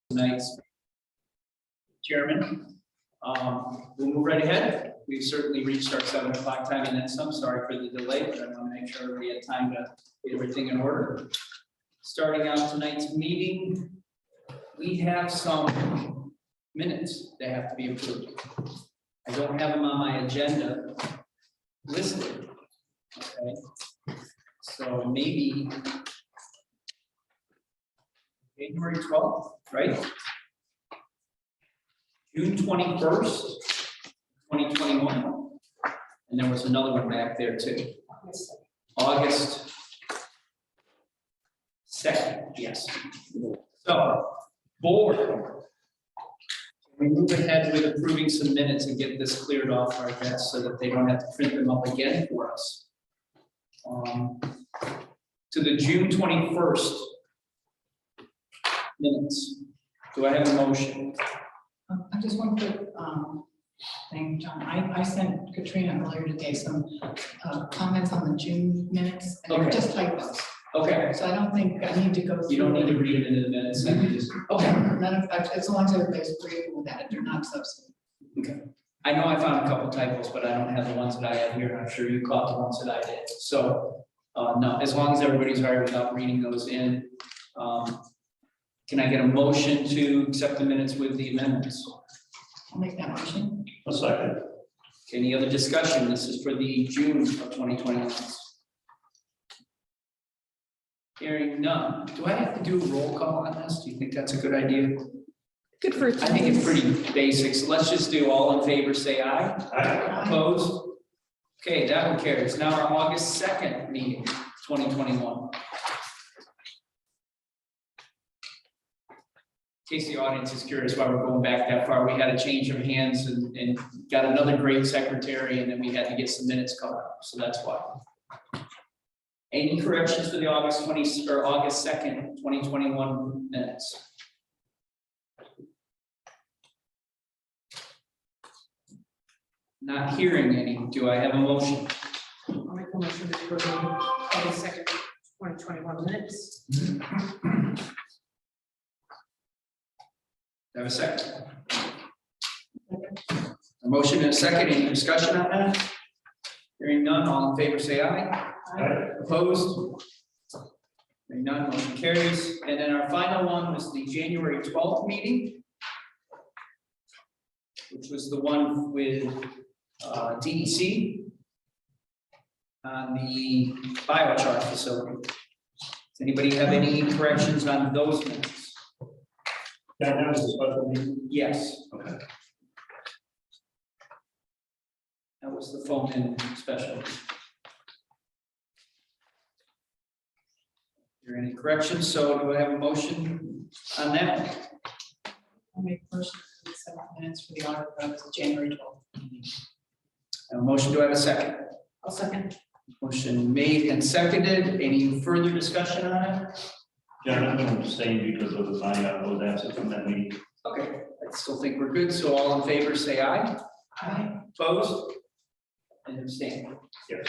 tonight's chairman. We'll move right ahead. We've certainly reached our 7 o'clock time and then some. Sorry for the delay, but I want to make sure everybody had time to get everything in order. Starting out tonight's meeting, we have some minutes that have to be approved. I don't have them on my agenda listed. Okay, so maybe January 12th, right? June 21st, 2021. And there was another one back there too. August 2nd, yes. So, board, we move ahead with approving some minutes and get this cleared off our desk so that they don't have to print them up again for us. To the June 21st minutes. Do I have a motion? I just want to thank John. I sent Katrina earlier today some comments on the June minutes, and they're just typos. Okay. So I don't think I need to go through. You don't need to read it into the minutes. I can just, okay. None of, as long as everybody's agreeable with that, they're not substantive. Okay. I know I found a couple typos, but I don't have the ones that I have here. I'm sure you caught the ones that I did. So, no, as long as everybody's all right without reading those in, can I get a motion to accept the minutes with the amendments? I'll make that motion. A second. Any other discussion? This is for the June of 2021. Hearing none. Do I have to do a roll call on this? Do you think that's a good idea? Good for I think it's pretty basic. So let's just do all in favor, say aye. Aye. Opposed? Okay, that one carries. Now our August 2nd meeting, 2021. In case the audience is curious why we're going back that far, we had a change of hands and got another great secretary, and then we had to get some minutes covered up, so that's why. Any corrections for the August 20 or August 2nd, 2021 minutes? Not hearing any. Do I have a motion? I'll make a motion to approve August 2nd, 2021 minutes. Do I have a second? A motion and a second. Any discussion on that? Hearing none, all in favor say aye. Aye. Opposed? Hearing none, motion carries. And then our final one was the January 12th meeting, which was the one with DEC on the biochar facility. Does anybody have any corrections on those minutes? Yeah, that was a special meeting. Yes, Okay. that was the phone in special. Are there any corrections? So do I have a motion on that? I'll make a motion to accept the minutes for the audit of the January 12th meeting. A motion, do I have a second? I'll second. Motion made and seconded. Any further discussion on it? Yeah, I'm going to abstain because of the sign out those absent from that meeting. Okay, I still think we're good. So all in favor, say aye. Aye. Opposed? And abstain. Yes.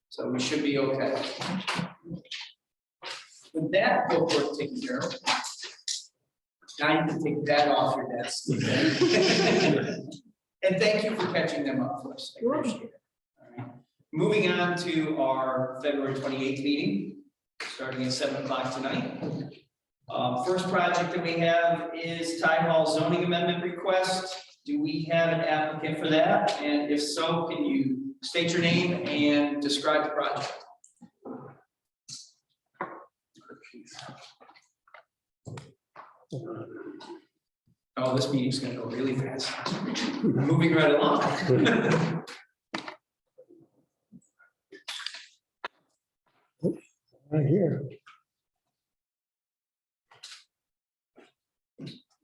So we should be okay. With that, go for it, taken care of. Now you can take that off your desk. And thank you for catching them up for us. I appreciate it. All right. Moving on to our February 28th meeting, starting at 7 o'clock tonight. First project that we have is Ty Hall zoning amendment request. Do we have an applicant for that? And if so, can you state your name and describe the project? Oh, this meeting's gonna go really fast. Moving right along. Right here.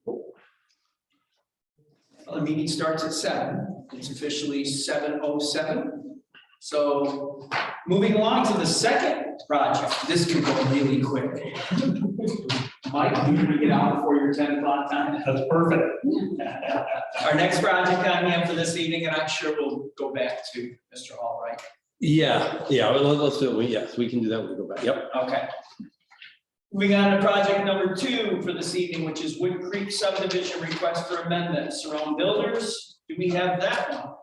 Well, the meeting starts at 7. It's officially 7:07. So moving along to the second project, this can go really quick. Mike, you can get out before your 10 o'clock time. That's perfect. Our next project on hand for this evening, and I'm sure we'll go back to Mr. Hall, right? Yeah, well, let's do it. Yes, we can do that when we go back. Yep. Okay. Moving on to project number 2 for this evening, which is Wood Creek subdivision request for amendment. Surround Builders, do we have that one?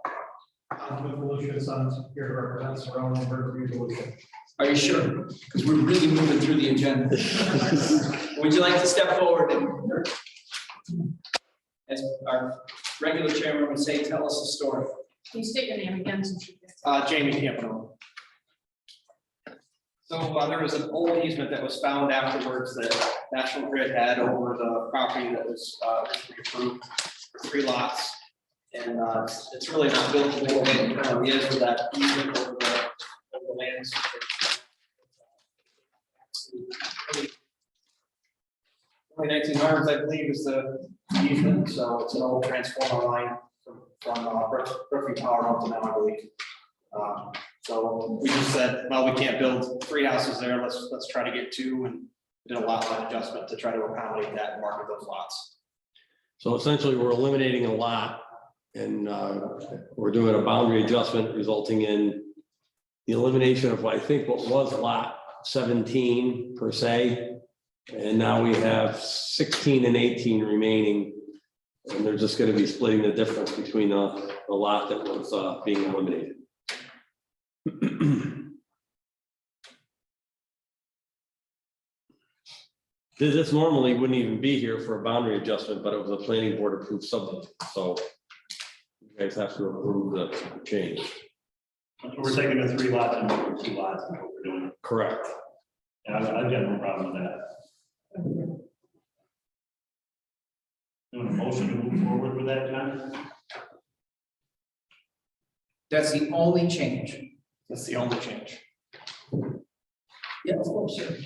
Evolution Sons here to represent Surround and Bird Evolution. Are you sure? Because we're really moving through the agenda. Would you like to step forward and, as our regular chairman would say, tell us a story? Can you state your name again since you Jamie Campbell. So there was an old easement that was found afterwards that National Grid had over the property that was approved for 3 lots. And it's really not buildable, and it currently is with that easement over the lands. Early 1900s, I believe, is the easement, so it's an old transformer line from Brookfield Power up to now, I believe. So we just said, well, we can't build 3 houses there, let's try to get 2, and did a lot line adjustment to try to accommodate that and market those lots. So essentially, we're eliminating a lot and we're doing a boundary adjustment resulting in the elimination of, I think, what was lot 17 per se. And now we have 16 and 18 remaining. And they're just going to be splitting the difference between the lot that was being eliminated. This normally wouldn't even be here for a boundary adjustment, but it was a planning board approved subdivision. So you guys have to approve the change. We're taking the 3 lots and making 2 lots, and what we're doing. Correct. And I've got no problem with that. Doing a motion to move forward with that, John? That's the only change. That's the only change. Yeah, of course, sir.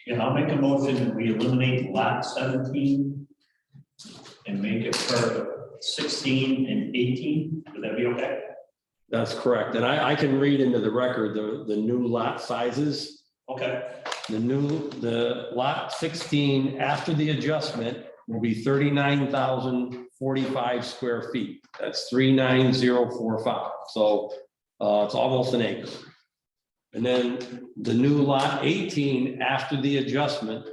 Yeah, I'll make a motion that we eliminate lot 17 and make it for 16 and 18. Would that be okay? That's correct. And I can read into the record the new lot sizes. Okay. The lot 16 after the adjustment will be 39,045 square feet. That's 39045. So it's almost an acre. And then the new lot 18 after the adjustment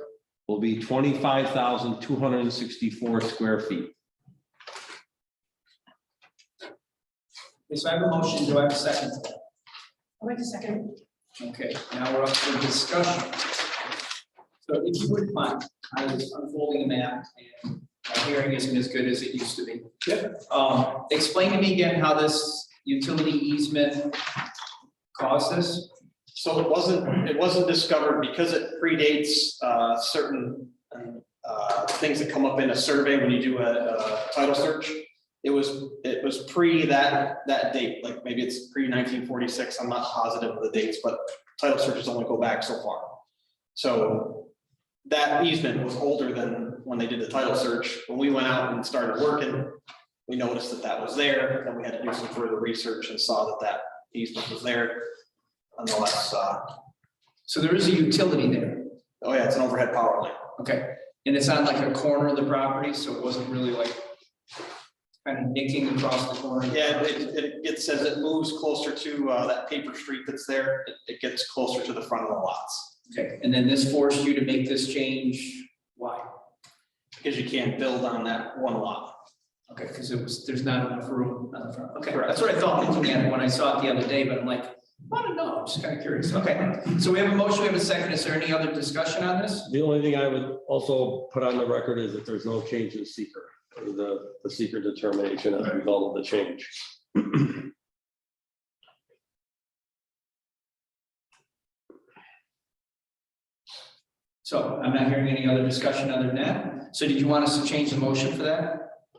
will be 25,264 square feet. Okay, so I have a motion. Do I have a second? I'll make a second. Okay, now we're up for discussion. So if you would mind, I was unfolding a map and my hearing isn't as good as it used to be. Yep. Explain to me again how this utility easement caused this? So it wasn't discovered because it predates certain things that come up in a survey when you do a title search. It was pre that date, like maybe it's pre 1946. I'm not positive of the dates, but title searches only go back so far. So that easement was older than when they did the title search. When we went out and started working, we noticed that was there, and we had to do some further research and saw that easement was there. Nonetheless, So there is a utility there. oh yeah, it's an overhead power line. Okay, and it's on like a corner of the property, so it wasn't really like kind of nicking across the corner. Yeah, it gets, as it moves closer to that paper street that's there, it gets closer to the front of the lots. Okay, and then this forced you to make this change. Why? Because you can't build on that one lot. Okay, because there's not enough room on the front. Okay, that's what I thought looking at it when I saw it the other day, but I'm like, I don't know, I'm just kind of curious. Okay, so we have a motion, we have a second. Is there any other discussion on this? The only thing I would also put on the record is that there's no change in seeker, or the seeker determination as a result of the change. So I'm not hearing any other discussion other than that. So did you want us to change the motion for that?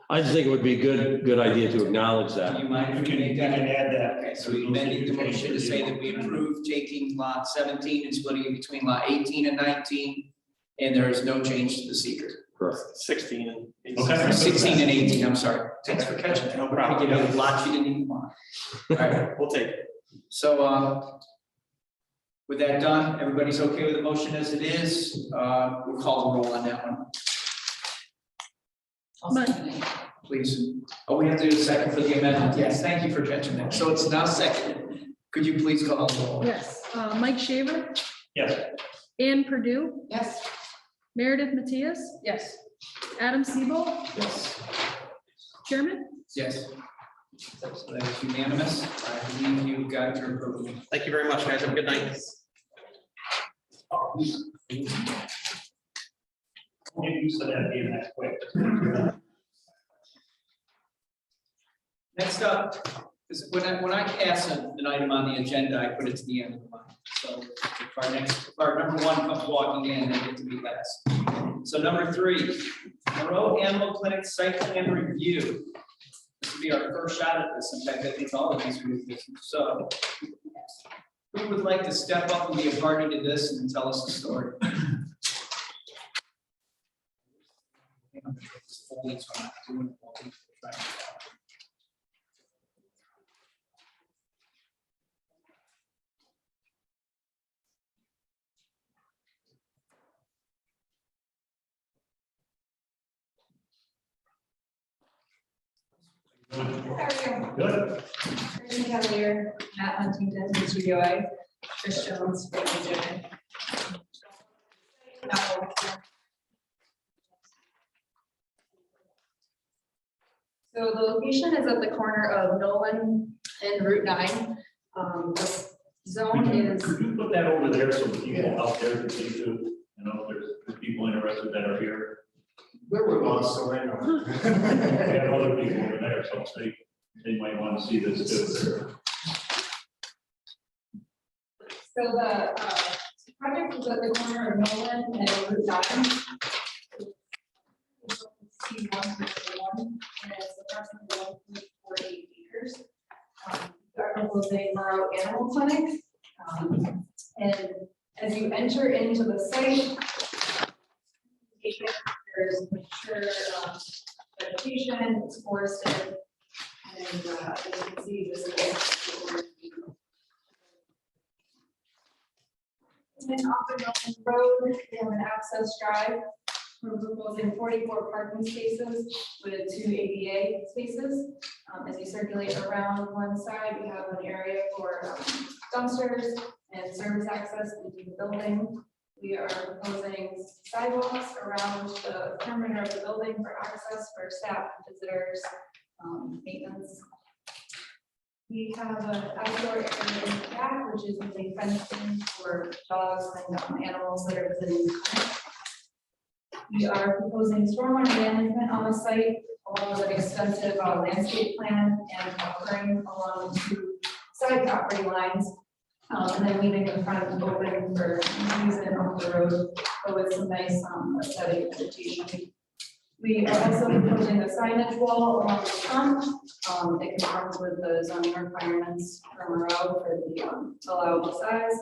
I just think it would be a good idea to acknowledge Do that. you mind if we make You can that? add that. Okay, so we amended the motion to say that we approve taking lot 17 and splitting it between lot 18 and 19. And there is no change to the seeker. Correct. 16 and. Okay. 16 and 18, I'm sorry. Thanks for catching that. No problem. I give you a lot you didn't even want. All right, We'll take it. so with that done, everybody's okay with the motion as it is? We'll call the roll on that one, I'll second it. please. Oh, we have to do a second for the amendment. Yes, thank you for catching that. So it's now seconded. Could you please call the roll? Yes, Mike Shaver, Yes. Ann Purdue, Yes. Meredith Matias, Yes. Adam Siebel, Yes. Chairman. Yes. So that is unanimous. I believe you got your approval. Thank you very much, guys. Have a good night. Get used to that being that quick. Next up, is when I pass an item on the agenda, I put it to the end of the month. So if our number one comes walking in, they get to be last. So number 3, Monroe Animal Clinic Site Plan Review. This will be our first shot at this. In fact, I think all of these are new business. So who would like to step up and be a party to this and tell us a story? How are you? Good. Kristen Cavalier, Matt Huntington, Studio A, Chris Jones, Brittany Jones. So the location is at the corner of Nolan and Route 9. The zone is, Could you put that over there so people out there can see too? You know, there's people interested that are here. There were lost, so I know. We have other people over there, so they might want to see this too. so the project is at the corner of Nolan and Route 9. C151, and it's approximately 1.48 acres. We are proposing Monroe Animal Clinic. And as you enter into the site, there's mature vegetation, it's forested, and as you can see, this is and off the Nolan Road, we have an access drive. We're proposing 44 parking spaces with 2 ADA spaces. As you circulate around one side, we have an area for dumpsters and service access into the building. We are proposing sidewalks around the perimeter of the building for access for staff, visitors, maintenance. We have an outdoor area in the back, which is usually fenced in for dogs and animals that are visiting the clinic. We are proposing stormwater management on the site, along with an extensive landscape plan and buffering along 2 side property lines. And then leaving the front open for use and off the road, but with some nice aesthetic vegetation. We are also proposing a signage wall along the front. It conforms with the zoning requirements from Monroe for the allowable size.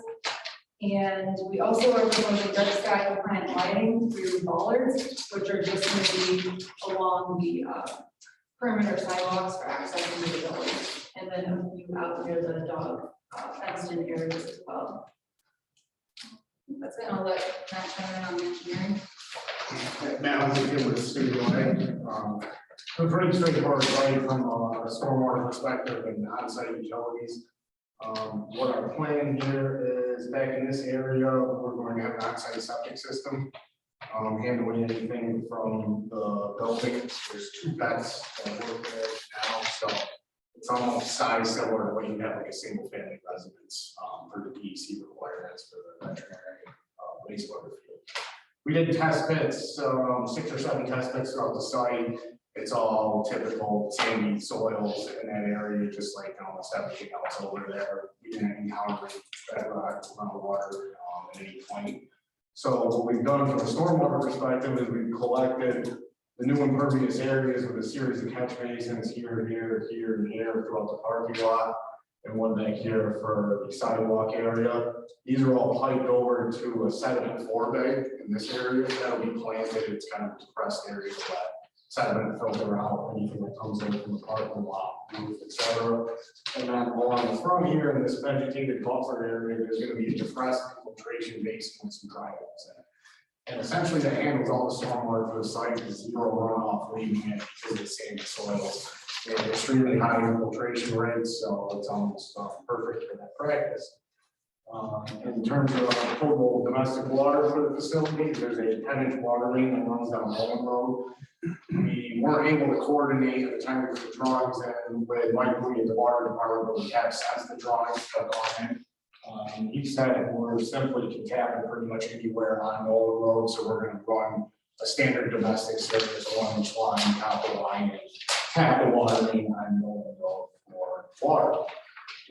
And we also are proposing dark sky compliant lighting through bollards, which are just going to be along the perimeter sidewalks for access into the building. And then a few out near the dog fenced in areas as well. That's it. I'll let Matt chime in on the engineering. Matt, I'll begin with Studio A. We're pretty straightforward, right, from a stormwater perspective and on-site utilities. What our plan here is, back in this area, we're going to have an on-site septic system, handling anything from the building. There's 2 vets that work there now, so it's almost size similar to what you have like a single family residence for the DEC requirements for the veterinary wastewater field. We did test pits, 6 or 7 test pits throughout the site. It's all typical sandy soils in that area, just like almost everything else over there. We didn't encounter bedrock, groundwater at any point. So what we've done from a stormwater perspective is we've collected the new impervious areas with a series of catch basins here, here, here, and here throughout the parking lot, and one back here for the sidewalk area. These are all piped over to a sediment forebay in this area that'll be planted. It's kind of a depressed area to let sediment filter out anything that comes in from the parking lot, roof, etc. And then along the front here in this vegetated buffer area, there's going to be a depressed infiltration basin with some dry wells in it. And essentially that handles all the stormwater for the site, with 0 runoff leaving it because of the sandy soils. They have extremely high infiltration rates, so it's almost perfect for that practice. In terms of potable domestic water for the facility, there's a 10-inch water main that runs down Mullen Road. We weren't able to coordinate at the time with the drawings and with Mike Lee at the water department, but we have since the drawings have gone in. He said we're simply can tap it pretty much anywhere on Mullen Road, so we're gonna run a standard domestic service, a 1-inch line, top the line, and tap the water main on Mullen Road for water.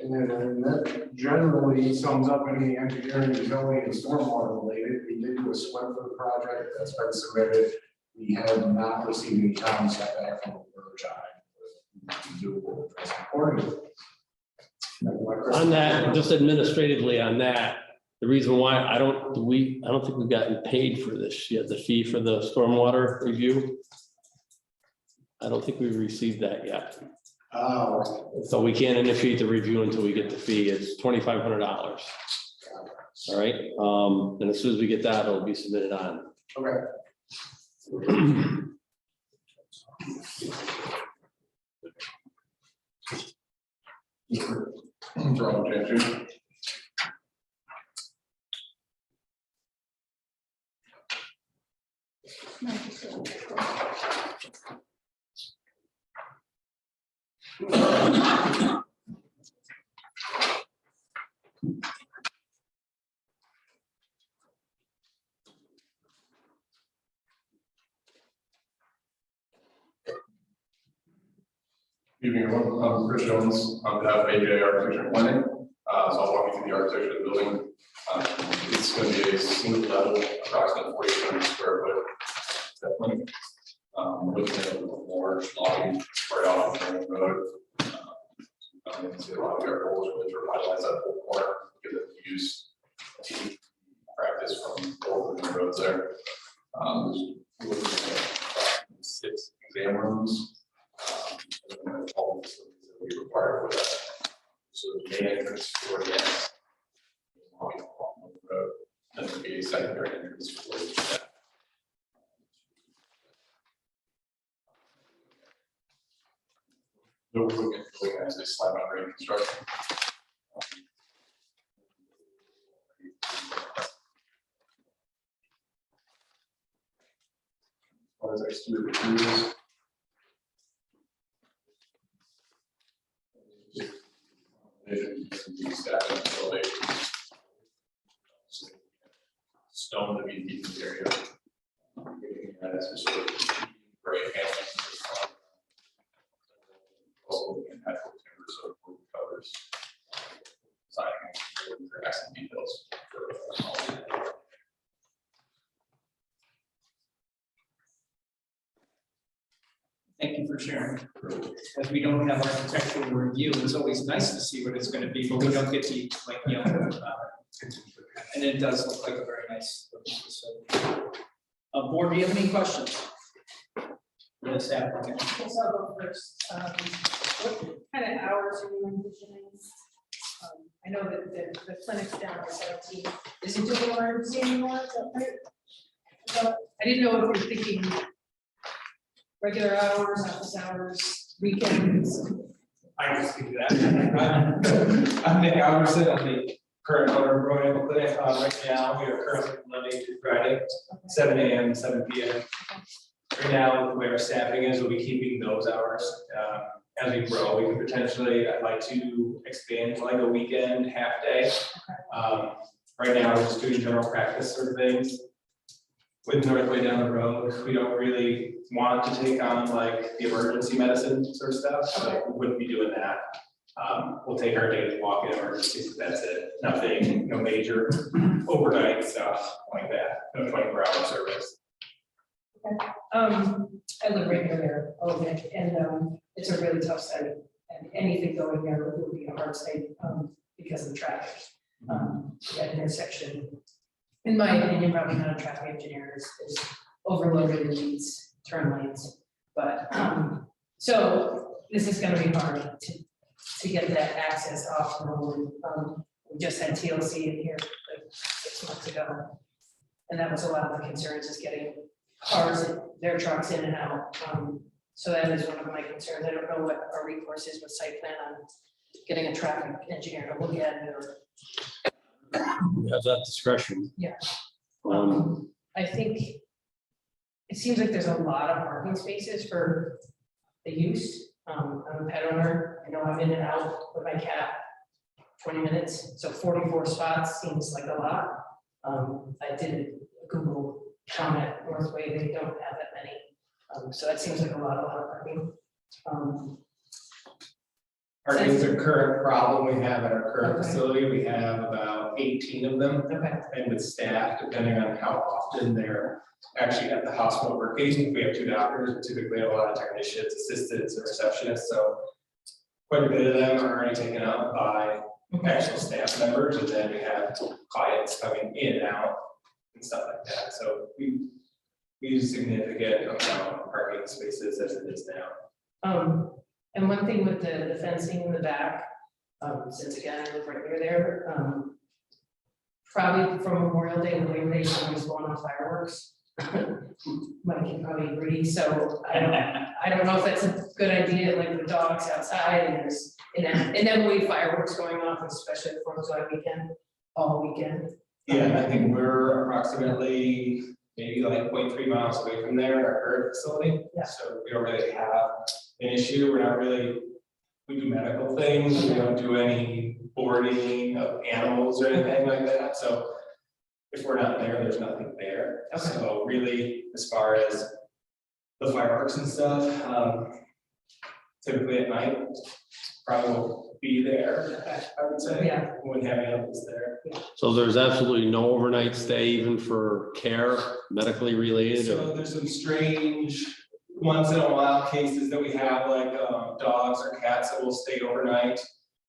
And then that generally sums up any engineering, utility, and stormwater related. We did do a SWIP for the project that's been submitted. We have not received any county setback from the village on. We do accordingly. On that, just administratively on that, the reason why I don't think we've gotten paid for this yet, the fee for the stormwater review. I don't think we've received that yet. So we can't initiate the review until we get the fee. It's $2,500. All right, and as soon as we get that, it'll be submitted on. Okay. Draw objection. Evening, everyone. I'm Chris Jones on behalf of AJ Architecture and Planning. So I'll walk you through the architecture of the building. It's going to be a single level, approximately 4,800 square foot. Definitely. Looking at a large lobby right off the main road. You can see a lot of air holes which revitalize that whole corner, give it use to practice from both of the roads there. There's 6 exam rooms. All the facilities that we require for that. So the main entrance for the road, then there'll be a secondary entrance for that. No looking as a slab on grade construction. As far as exterior materials. Stone to be deep in the area. That is sort of great handling. Also looking at natural timber, so it covers siding, grass and details. Thank you for sharing. As we don't have architectural review, it's always nice to see what it's going to be, but we don't get to like yell about it. And it does look like a very nice facility. Board, do you have any questions? Yes, applicant. Yes, I'll go first. What kind of hours are you envisioning? I know that the clinic's down to 17. Is it doing emergency anymore? Is that right? So I didn't know if you're thinking regular hours, office hours, weekends. I can speak to that. I'm Nick Alverson. I'm the current owner of Royal Clinic. Right now, we are currently Monday through Friday, 7 a.m. to 7 p.m. Right now, the way our staffing is, we'll be keeping those hours. As we grow, we could potentially, I'd like to expand to like a weekend, half day. Right now, we're just doing general practice sort of things. With Northway down the road, we don't really want to take on like the emergency medicine sort of stuff, so we wouldn't be doing that. We'll take our daily walk-in emergencies, but that's it. Nothing, no major overnight stuff like that. No 24-hour service. Okay. I live right near there, and it's a really tough site, and anything going there will be a hard site because of the traffic. That intersection, in my opinion, probably not a traffic engineer, is overloaded and needs turn lanes. But so this is going to be hard to get that access off the road. We just had TLC in here like 6 months ago, and that was a lot of the concerns, is getting cars, their trucks in and out. So that is one of my concerns. I don't know what our recourse is with site plan on getting a traffic engineer to look at it, or We have that discretion. Yeah. Um, I think it seems like there's a lot of parking spaces for the use. I'm a pet owner. I know I'm in and out with my cat 20 minutes, so 44 spots seems like a lot. I did a Google count at Northway, they don't have that many. So that seems like a lot of parking. Parking is a current problem we have at our current Okay. facility. We have about 18 of them. Okay, And with staff, depending on how often they're actually at the hospital working, if we have 2 doctors, we typically have a lot of technicians, assistants, and receptionists, so quite a bit of them are already taken up by actual staff members, and then we have clients coming in and out and stuff like that, so we use significant amount of parking spaces as it is now. and one thing with the fencing in the back, since again, I live right near there, probably from Memorial Day and Labor Day, someone's going off fireworks. Mike can probably agree, so I don't know if that's a good idea, like with dogs outside and there's inevitably fireworks going off, especially the 4th of July weekend, all weekend. Yeah, I think we're approximately maybe like 0.3 miles away from there at our current facility. Yeah. So we don't really have an issue. We're not really, we do medical things. We don't do any boarding of animals or anything like that. So if we're not there, there's nothing there. Okay. So really, as far as the fireworks and stuff, typically at night, probably won't be there, I would say. Yeah. Wouldn't have any others there. So there's absolutely no overnight stay even for care, medically related? So there's some strange, once in a while cases that we have, like dogs or cats that will stay overnight,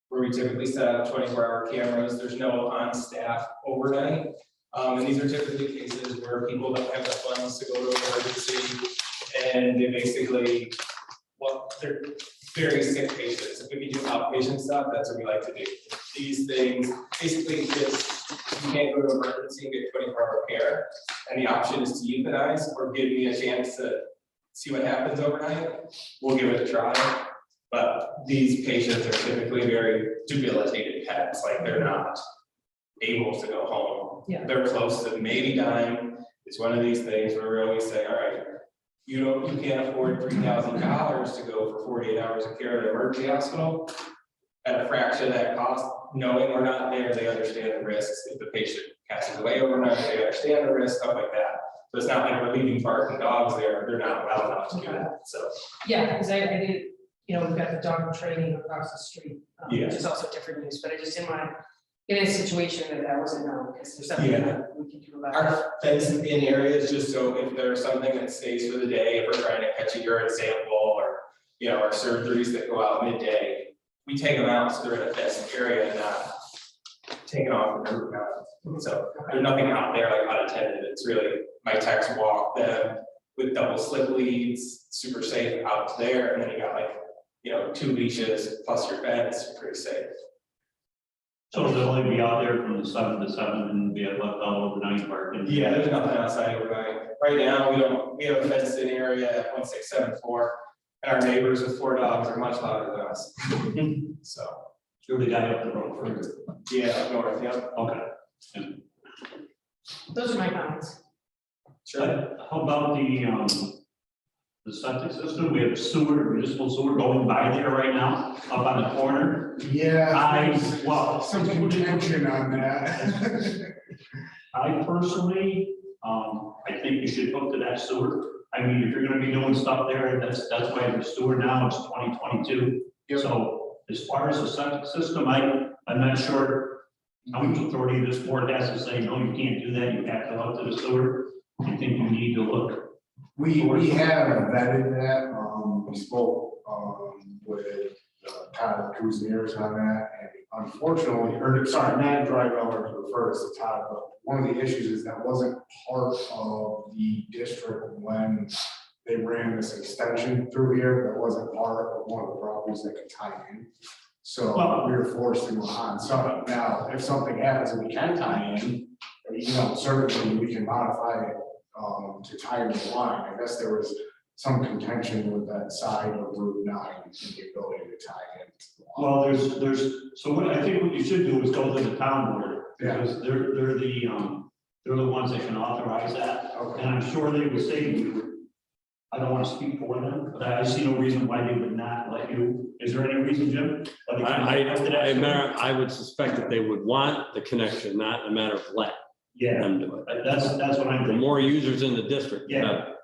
where we typically set up 24-hour cameras. There's no on-staff overnight. And these are typically cases where people don't have the funds to go to emergency, and they basically, well, they're very sick patients. If we can do outpatient stuff, that's what we like to do. These things, basically, just you can't go to emergency and get 24-hour care, and the option is to euthanize or give me a chance to see what happens overnight. We'll give it a try. But these patients are typically very debilitated pets, like they're not able to go home. Yeah. They're close to maybe dying. It's one of these things where we always say, all right, you can't afford $3,000 to go for 48 hours of care at an emergency hospital. At a fraction of that cost, knowing we're not there, they understand the risks. If the patient passes away overnight, they understand the risk, stuff like that. So it's not like we're leaving barking dogs there. They're not well enough to do that. So Yeah, because I did, we've got the dog training across the street, Yeah. which is also different news, but I just didn't want to get in a situation that wasn't known, because there's something Yeah. that we can do about it. our fenced in areas, just so if there's something that stays for the day, if we're trying to catch a urine sample or, our surgeries that go out midday, we take them out so they're in a fenced area and not taken off the route now. So there's nothing out there like unattended. It's really, my techs walk them with double slip leads, super safe out there. And then you got like, 2 leashes plus your fence, pretty safe. So they'll only be out there from the 7 to 7 and be left out overnight parking? Yeah, there's nothing outside overnight. Right now, we have a fenced in area at 1674, and our neighbors with 4 dogs are much louder than us. So, You're the guy up the road further. yeah, up north, yeah. Okay. Those are my comments. Sure. How about the septic system? We have sewer, municipal sewer going by there right now, up on the corner. Yeah. Some contention on that. I personally, I think you should hook to that sewer. I mean, if you're gonna be doing stuff there, that's why the sewer now is 2022. Yep. So as far as the septic system, I'm not sure how much authority this board has to say, no, you can't do that, you have to hook to the sewer. I think you need to look. We have vetted that, we spoke, with Todd Kuzniers on that, and unfortunately, Matt Drybell referred us to Todd, but one of the issues is that wasn't part of the district when they ran this extension through here, that wasn't part of one of the properties that could tie in. So we were forced to go on, so now, if something happens and we can tie in, certainly we can modify it to tie in the line. I guess there was some contention with that side of Route 9 and the ability to tie in. Well, so what I think what you should do is go to the town board Because they're the ones that can authorize that. Okay. And I'm sure they would say, I don't want to speak for them, but I see no reason why they would not let you. Is there any reason, Jim? I would suspect that they would want the connection, not a matter of let Yeah, them do it. that's what I'm The thinking. more users in the district, the Yeah. better.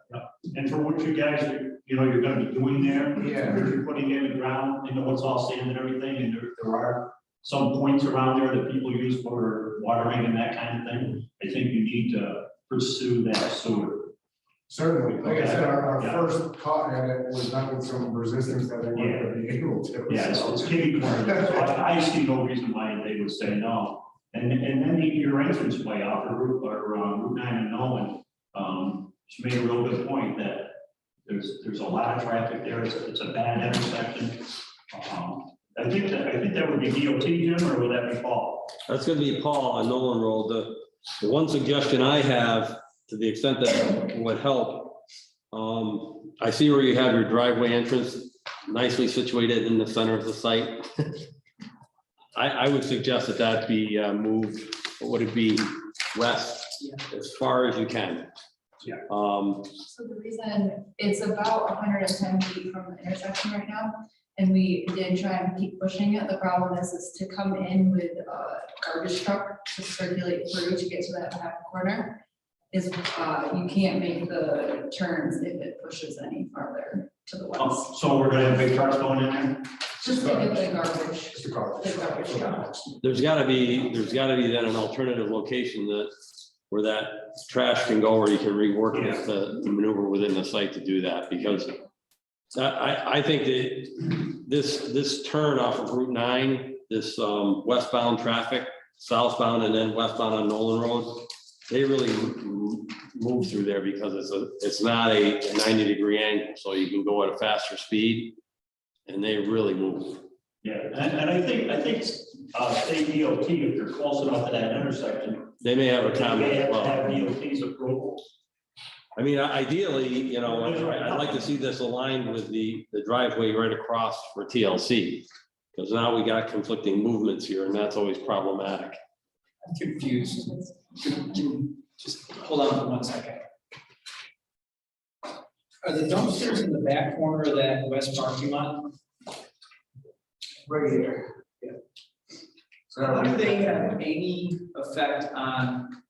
And for what you guys, you're gonna be doing there. Yeah. You're putting in the ground, it's all sand and everything, and there are some points around there that people use for watering and that kind of thing. I think you need to pursue that sewer. Certainly, like I said, our Yeah. first cut at it was not with some resistance that they weren't gonna be able to. Yeah, it's kitty corner, so I see no reason why they would say no. And then your entrance way out the Route 9 and Nolan, she made a real good point that there's a lot of traffic there, it's a bad intersection. I think that would be DOT, Jim, or would that be Paul? That's gonna be Paul on Nolan Road. The one suggestion I have, to the extent that would help, I see where you have your driveway entrance nicely situated in the center of the site. I would suggest that be moved, what would it be, west as far as you can. Yeah. So the reason, it's about 110 feet from the intersection right now, and we did try and keep pushing it. The problem is to come in with a garbage truck to circulate through to get to that back corner is, you can't make the turns if it pushes any farther to the west. So we're gonna have big trucks going in there? Just to get the garbage, Just a car. the garbage truck. There's gotta be then an alternative location where that trash can go, or you can rework it to maneuver within the site to do that, because I think that this turn off of Route 9, this westbound traffic, southbound and then westbound on Nolan Road, they really move through there because it's not a 90-degree angle, so you can go at a faster speed, and they really move. Yeah, and I think state DOT, if they're close enough to that intersection, They may have a they comment may as have to well. have DOT's approval. I mean, ideally, I'd like to see this aligned with the driveway right across for TLC. Because now we got conflicting movements here, and that's always problematic. I'm confused. Just hold on for 1 second. Are the dumpsters in the back corner of that west parking lot? Right here. Yeah. So How do they have any effect on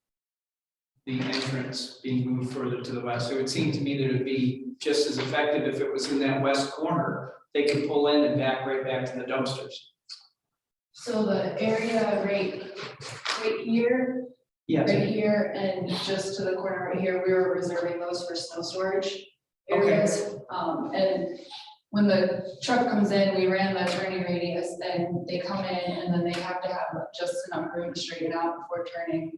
the entrance being moved further to the west? It would seem to me that it would be just as effective if it was in that west corner. They could pull in and back right back to the dumpsters. So the area right here, Yes. right here, and just to the corner right here, we were reserving those for snow storage Okay. areas. And when the truck comes in, we ran the turning radius, and they come in, and then they have to have just enough room to straighten out before turning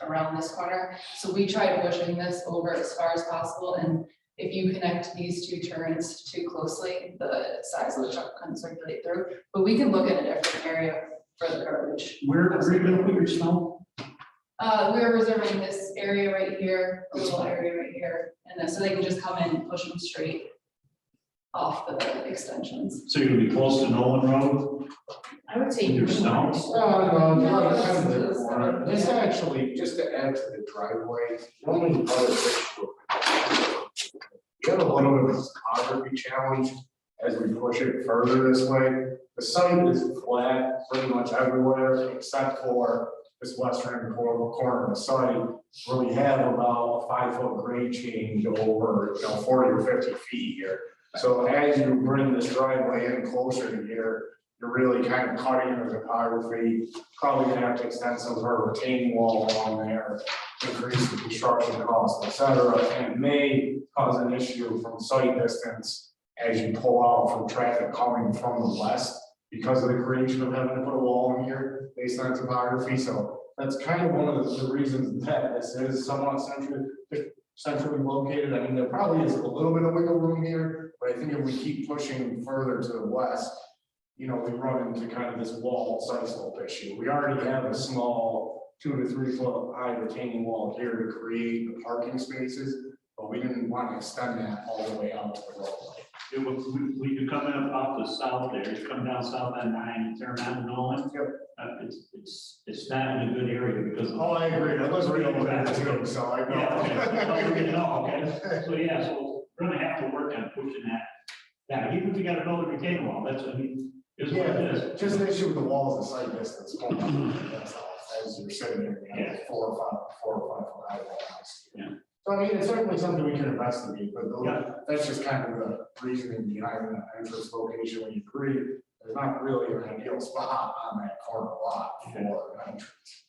around this corner. So we tried pushing this over as far as possible, and if you connect these two turns too closely, the size of the truck couldn't circulate through. But we can look at a different area for the garbage. Where are you gonna put your snow? We're reserving this area right here, a little area right here, and then so they can just come in and push them straight off the extensions. So you're gonna be close to Nolan Road? I would say. Your snow? No, No, it's kind of this the is- corner. This actually, just to add to the driveway, the only other issue. We have a little bit of a topography challenge as we push it further this way. The site is flat pretty much everywhere except for this western corner of the site, where we have about a 5-foot grade change over, 40 or 50 feet here. So as you bring this driveway in closer to here, you're really kind of cutting the topography. Probably gonna have to extend some sort of retaining wall along there, increase the construction cost, et cetera, and it may cause an issue from sight distance as you pull out from traffic coming from the west because of the creation of having to put a wall in here based on topography. So that's kind of one of the reasons that this is somewhat centrally located. I mean, there probably is a little bit of wiggle room here, but I think if we keep pushing further to the west, we run into kind of this wall site slope issue. We already have a small 2 to 3 foot high retaining wall here to create the parking spaces, but we didn't want to extend that all the way out to the roadway. When you come in off the south there, you come down south on 9, you turn on Nolan. It's not in a good area because. Oh, I agree, I was reading about that too, so I know. Yeah, okay. Oh, you're gonna know, okay. So, yeah, so we're gonna have to work on pushing that. Yeah, even if you gotta build a retaining wall, that's, I mean, is what it is. Just an issue with the walls, the site distance. That's all, as you're sitting there, you have 4 or 5 foot high walls. Yeah. So I mean, it's certainly something we can investigate, but Yeah. that's just kind of the reasoning behind the entrance location when you agree. There's not really an ideal spot on that corner lot for an entrance.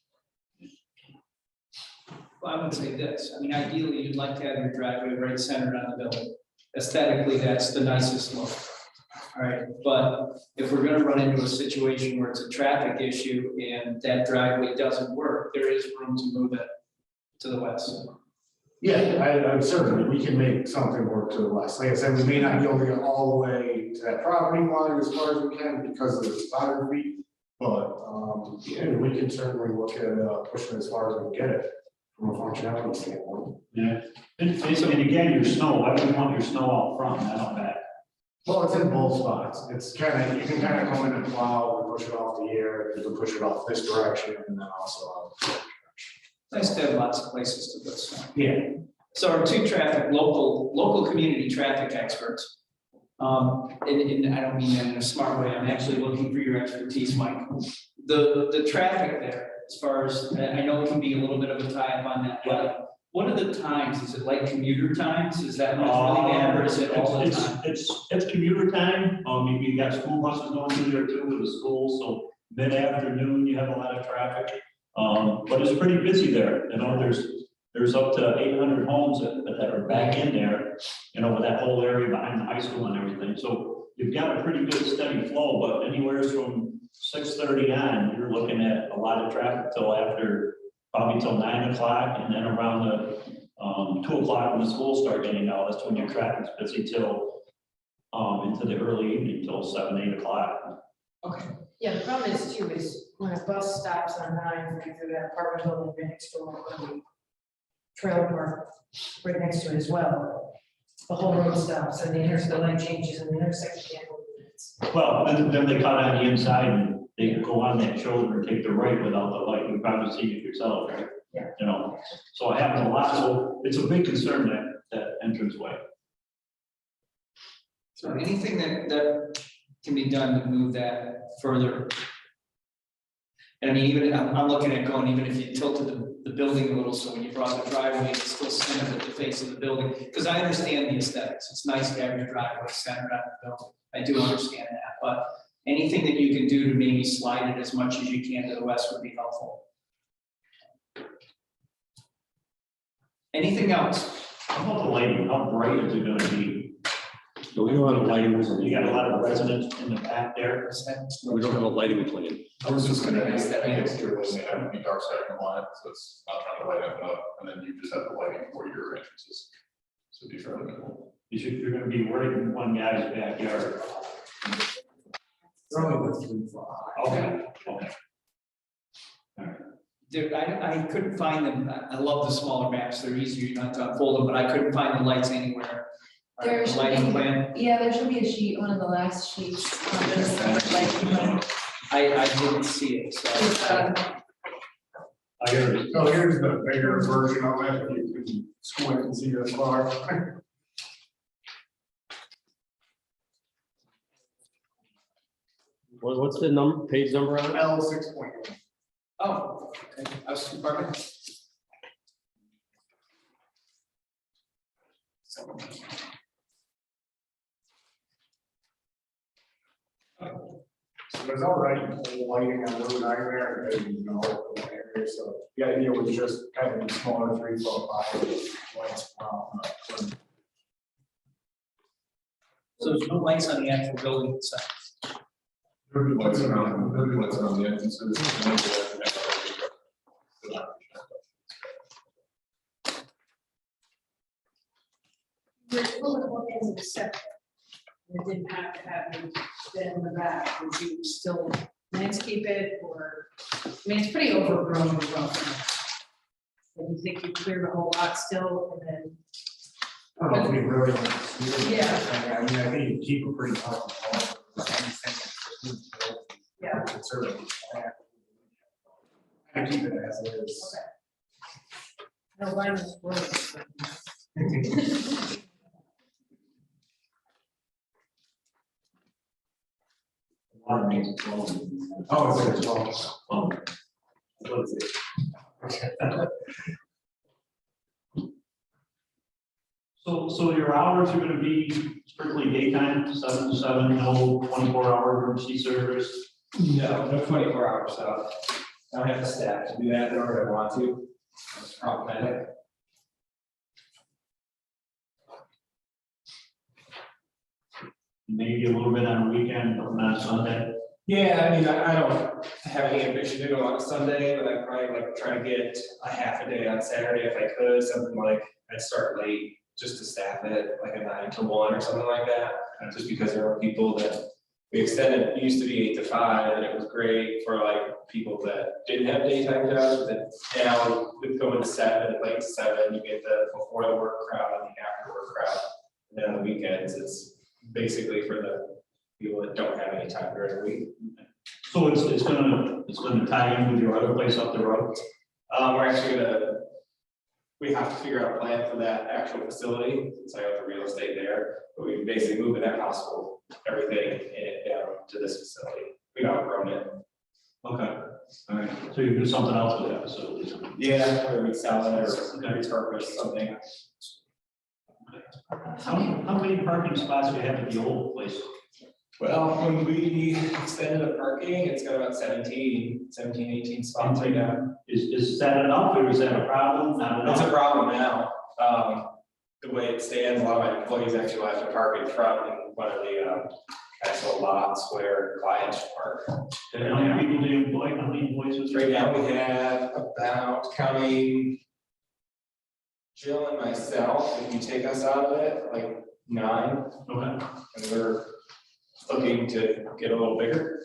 Well, I would say this, I mean, ideally, you'd like to have your driveway right centered on the building. Aesthetically, that's the nicest look. All right, but if we're gonna run into a situation where it's a traffic issue and that driveway doesn't work, there is room to move it to the west. Yeah, I certainly, we can make something work to the west. Like I said, we may not be able to get all the way to that property line as far as we can because of the topography. But, yeah, we can certainly look at pushing as far as we can get it from a functionality standpoint. Yeah, and again, your snow, why do you want your snow out front, not out back? Well, it's in both spots. It's kind of, you can kind of come in and plow and push it off the air, you can push it off this direction and then also out. the other direction. Nice to have lots of places to put snow. Yeah, So our two local community traffic experts. And I don't mean that in a smart way, I'm actually looking for your expertise, Mike. The traffic there, as far as, I know it can be a little bit of a tie up on that, but what are the times? Is it like commuter times? Is that what's really bad, or is it all the time? It's commuter time, you got school buses going through there too with the school, so mid-afternoon, you have a lot of traffic. But it's pretty busy there, you know, there's up to 800 homes that are back in there, you know, with that whole area behind the high school and everything, so you've got a pretty good steady flow, but anywhere from 6:30 on, you're looking at a lot of traffic till after, probably till 9 o'clock, and then around the 2 o'clock when the schools start getting out, that's when your traffic's busy till into the early evening, till 7, 8 o'clock. Okay. Yeah, the problem is too, is when a bus stops on 9, for either that apartment building right next door or the trailer park right next to it as well, the whole road stops and the light changes and the intersection can't move minutes. Well, then they cut on the inside and they go on that shoulder and take the right without the light. You've probably seen it yourself, right? Yeah. You know, so it happens a lot. So it's a big concern, that entranceway. So anything that can be done to move that further? And I mean, even, I'm looking at going, even if you tilted the building a little, so when you brought the driveway, it's still centered at the face of the building. Because I understand the aesthetics, it's nice to have your driveway centered on the building, I do understand that, but anything that you can do to maybe slide it as much as you can to the west would be helpful. Anything else? How about the lighting? How bright is it gonna be? So we don't have a lighting, You got a lot of residents in the back there. we don't have a lighting plan. I was just gonna ask that, I guess you're listening, I would be dark sky compliant, so it's not trying to light it up, and then you just have the lighting for your entrances. So be fairly minimal. You're gonna be right in one guy's backyard. they're only with 3 foot high. Okay, okay. Dude, I couldn't find them, I love the smaller maps, they're easier not to unfold them, but I couldn't find the lights anywhere. There should Lighting be- plan, Yeah, there should be a sheet, one of the last sheets on this, like, I didn't see it, so. it's, I hear it. So here's the bigger version of it, you can squint and see this far. What's the number, page number on it? L 6.1. Oh, okay, I was too far back. So there's already lighting on Route 9 there, and you know, area, so the idea was just kind of smaller 3 foot high lights around. So there's no lights on the actual building itself. There'll be lights around the entrances. And then We're pulling one end of the septic. It didn't have to have it then in the back, would you still landscape it or, I mean, it's pretty overgrown and rough. And you think you clear the whole lot still and then I don't know if we really want to do it. Yeah. I mean, I think you keep it pretty healthy. Yeah. Conservative. I keep it as it is. No violence, words. Water mains flowing. Oh, it's like 12. What is it? So your hours are gonna be strictly daytime, 7 to 7, no 24-hour emergency service? No, no 24-hour stuff. I don't have the staff to do that, nor do I want to. It's problematic. Maybe a little bit on a weekend, but not Sunday. Yeah, I mean, I don't have any ambition to go on a Sunday, but I'd probably like try to get a half a day on Saturday if I could, something like I'd start late just to staff it, like a 9 to 1 or something like that. Just because there are people that we extended, it used to be 8 to 5, and it was great for like people that didn't have daytime jobs, but now with going to 7, late 7, you get the before the work crowd and the after work crowd. And then on the weekends, it's basically for the people that don't have any time during the week. So it's gonna tie in with your other place up the road? We're actually we have to figure out a plan for that actual facility, since I have the real estate there, but we basically moving that hospital, everything in it down to this facility. We've outgrown it. Okay, all right, so you do something else with that facility? Yeah, whether we sell it or repurpose something. How many parking spots do you have at the old place? Well, when we extended the parking, it's got about 17, 18 spots right now. Is that enough, or is that a problem? Not enough? It's a problem now. The way it stands, a lot of my employees actually have to park in front in one of the actual lots where clients park. And how many people do you employ? How many employees is Right now, we have about, counting Jill and myself, if you take us out of it, like 9, Okay. and we're looking to get a little bigger.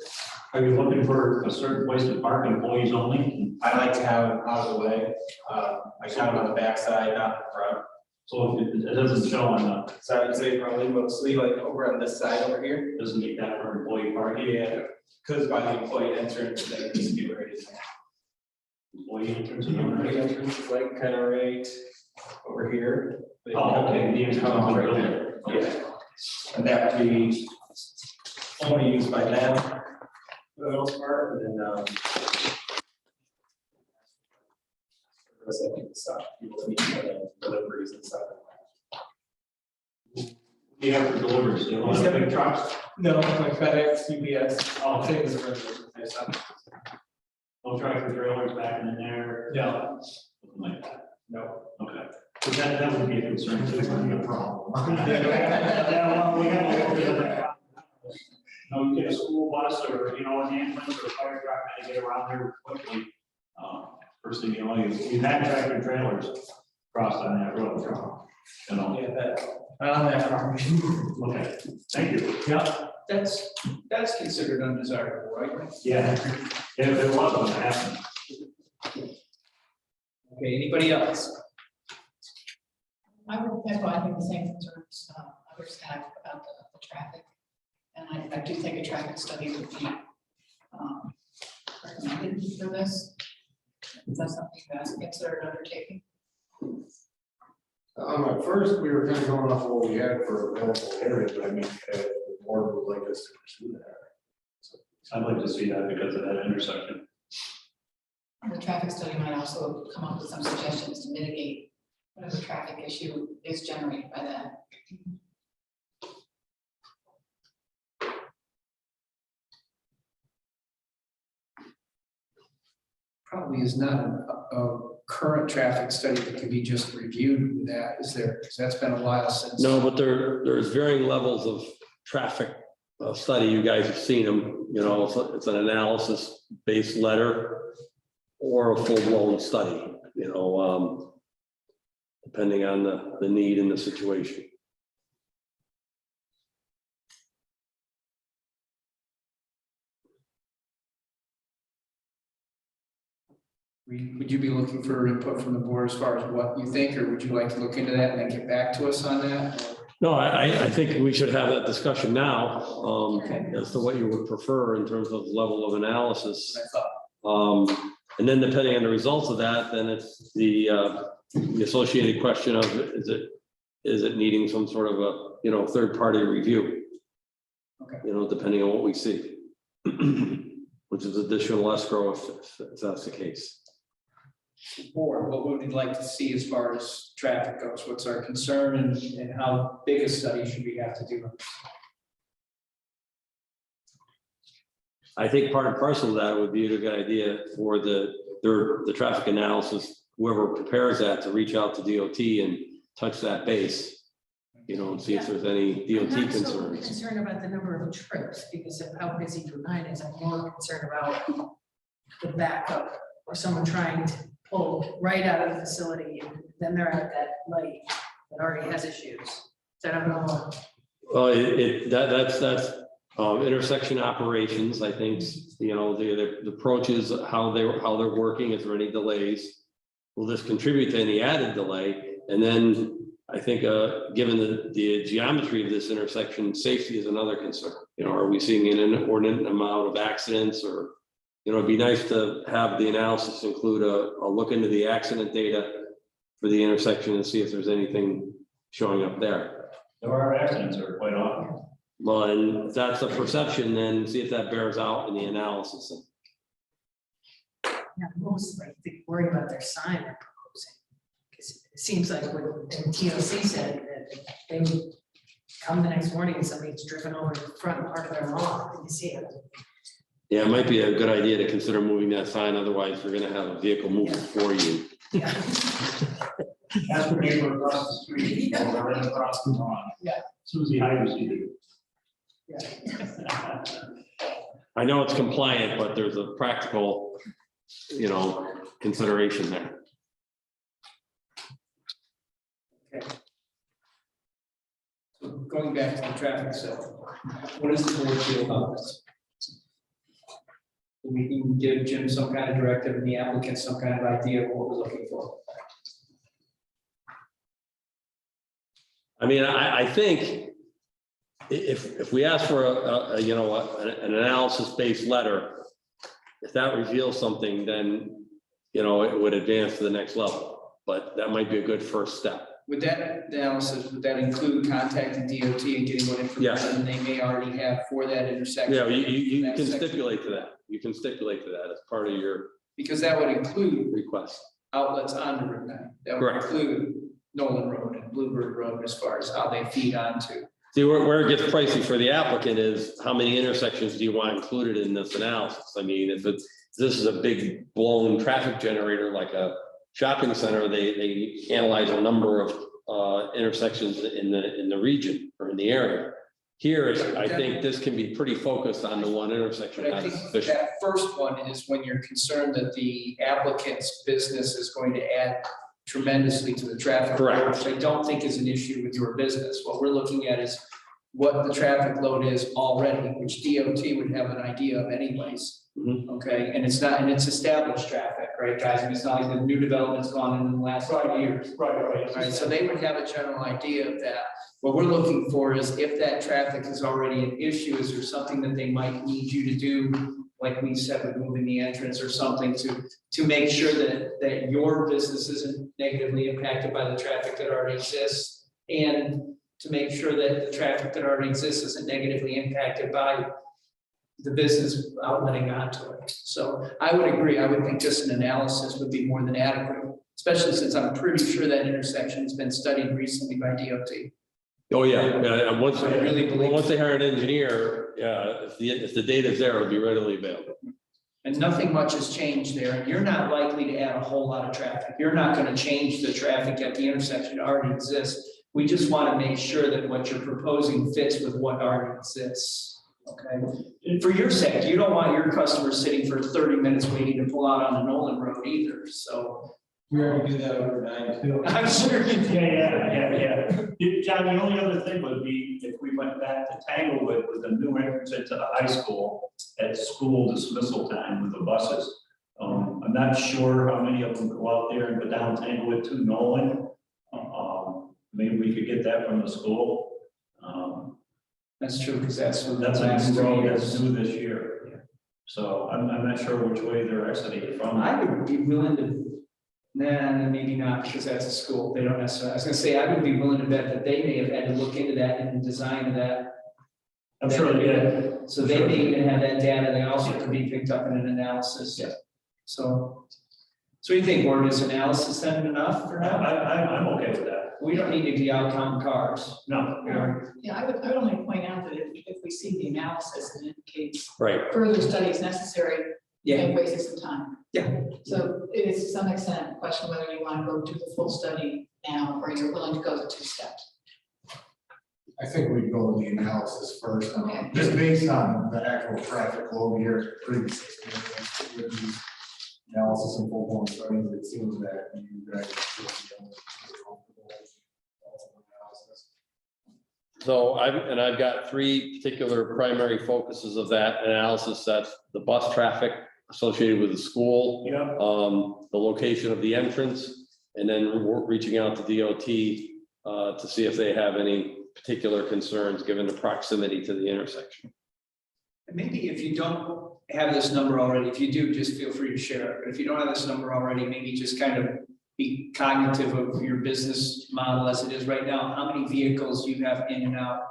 Are you looking for a certain place to park, employees only? I like to have them out of the way. I count them on the backside, not in front. So if it doesn't show on the, So I'd say probably mostly like over on this side over here. doesn't need that for employee parking? Yeah, because by the employee entrance, they just get ready to. Employee entrance? Employee entrance is like kind of right over here. Oh, okay, the entrance Come on the right building. there. Yeah. And that would be only used by them for the most part, and then I think stuff, people need deliveries and stuff. You have for deliveries, you He's want got big trucks? No, like FedEx, UPS, Oh, same as the regular stuff. No tractor trailers backing in there? No, Something like that, no. okay. So that would be a concern too. It's gonna be a problem. Yeah, well, we have a little bit of that. No, you get a school bus or, an ambulance or a fire truck, and get around there quickly. First thing you know, you've had tractor trailers crossed on that road. Yeah, that, on that property. Okay, thank you. Yeah, that's considered undesirable, right? Yeah, if it wasn't happening. Okay, anybody else? I would echo, I think the same concerns, others have about the traffic. And I do think a traffic study would be recommended for this. Is that something you guys considered undertaking? At first, we were kind of going off of what we had for available areas, but I mean, the board would like us to pursue that. I'd like to see that because of that intersection. The traffic study might also come up with some suggestions to mitigate whatever traffic issue is generated by that. Probably is not a current traffic study that can be just reviewed with that, is there? Because that's been a while since. No, but there's varying levels of traffic study. You guys have seen them, it's an analysis-based letter or a full-blown study, depending on the need and the situation. Would you be looking for input from the board as far as what you think, or would you like to look into that and then get back to us on that? No, I think we should have that discussion now, Okay. as to what you would prefer in terms of level of analysis. I thought, And then depending on the results of that, then it's the associated question of, is it needing some sort of a, third-party review? Okay. Depending on what we see. Which is additional escrow if that's the case. board, what would we like to see as far as traffic goes? What's our concern and how big a study should we have to do? I think part and parcel of that would be a good idea for the traffic analysis, whoever prepares that, to reach out to DOT and touch that base. And see if there's any I'm DOT not so concerns. concerned about the number of trips because of how busy Route 9 is. I'm more concerned about the backup or someone trying to pull right out of the facility and then they're at that light that already has issues. So I don't know. Well, that's intersection operations, I think, the approaches, how they're working, is there any delays? Will this contribute to any added delay? And then I think, given the geometry of this intersection, safety is another concern. Are we seeing an inordinate amount of accidents, or, it'd be nice to have the analysis include a look into the accident data for the intersection and see if there's anything showing up there. There are accidents that are quite often. Well, and if that's a perception, then see if that bears out in the analysis. Yeah, I'm almost like worried about their sign they're proposing. Because it seems like what TLC said, that they would come the next morning and somebody's driven over the front part of their lawn, and you see it. Yeah, it might be a good idea to consider moving that sign, otherwise you're gonna have a vehicle move for you. Yeah. Ask the neighbor across the street, or right across the lawn. Yeah. Susie Hyde you. Yeah. I know it's compliant, but there's a practical, consideration there. Okay. So going back to the traffic stuff, what does the board feel about this? We can give Jim some kind of directive and the applicant some kind of idea of what we're looking for. I mean, I think if we ask for an analysis-based letter, if that reveals something, then, it would advance to the next level, but that might be a good first step. Would that analysis, would that include contacting DOT and getting what Yes. information they may already have for that intersection? Yeah, you That can section? stipulate to that. You can stipulate to that as part of your Because that would include request. outlets on the Route 9. That would Correct. include Nolan Road and Bluebird Road as far as how they feed onto. See, where it gets pricey for the applicant is how many intersections do you want included in this analysis? I mean, if this is a big blown traffic generator, like a shopping center, they analyze a number of intersections in the region or in the area. Here, I think this can be pretty focused on the one intersection. But I That's think sufficient. that first one is when you're concerned that the applicant's business is going to add tremendously to the traffic. Correct. Which I don't think is an issue with your business. What we're looking at is what the traffic load is already, which DOT would have an idea of anyways. Mhm. Okay, and it's established traffic, right, guys? And it's not like the new development's gone in the last 5 years. Right, so they would have a general idea of that. What we're looking for is if that traffic is already an issue, is there something that they might need you to do? Like we said, with moving the entrance or something to make sure that your business isn't negatively impacted by the traffic that already exists. And to make sure that the traffic that already exists isn't negatively impacted by the business outletting onto it. So I would agree. I would think just an analysis would be more than adequate, especially since I'm pretty sure that intersection has been studied recently by DOT. Oh, yeah, and once, I really believe- once they hire an engineer, if the data's there, it'll be readily available. And nothing much has changed there. You're not likely to add a whole lot of traffic. You're not going to change the traffic at the intersection that already exists. We just want to make sure that what you're proposing fits with what already exists. Okay, and for your sake, you don't want your customers sitting for 30 minutes waiting to pull out on the Nolan Road either, so. We already do that over 9 too. I'm sure you do. Yeah. John, the only other thing would be if we went back to Tanglewood with the new entrance into the high school at school dismissal time with the buses. I'm not sure how many of them go out there and go down Tanglewood to Nolan. Maybe we could get that from the school. That's true, because that's what the That's a last new 3 road that's years. new this year. So I'm not sure which way they're exiting from. I would be willing to, maybe not, because that's a school, they don't necessarily, I was gonna say, I would be willing to bet that they may have had to look into that and design that. I'm sure they did. So they may even have that data, they also could be picked up in an analysis. Yeah. So you think, Gordon, is analysis then enough for now? I'm okay with that. We don't need to be out counting cars. No. Yeah, I would only point out that if we see the analysis and indicates Right. further studies necessary, Yeah, and wasted some time. Yeah. So it is to some extent a question whether you want to go to the full study now, or you're willing to go to 2 steps. I think we'd go with the analysis first, Okay. just based on the actual traffic flow here, previous experience with these analysis and full blown studies, it seems that you guys should be able to feel comfortable with analysis. So I've got 3 particular primary focuses of that analysis. That's the bus traffic associated with the school, Yeah. the location of the entrance, and then we're reaching out to DOT to see if they have any particular concerns given the proximity to the intersection. and maybe if you don't have this number already, if you do, just feel free to share it, but if you don't have this number already, maybe just kind of be cognitive of your business model as it is right now, how many vehicles you have in and out,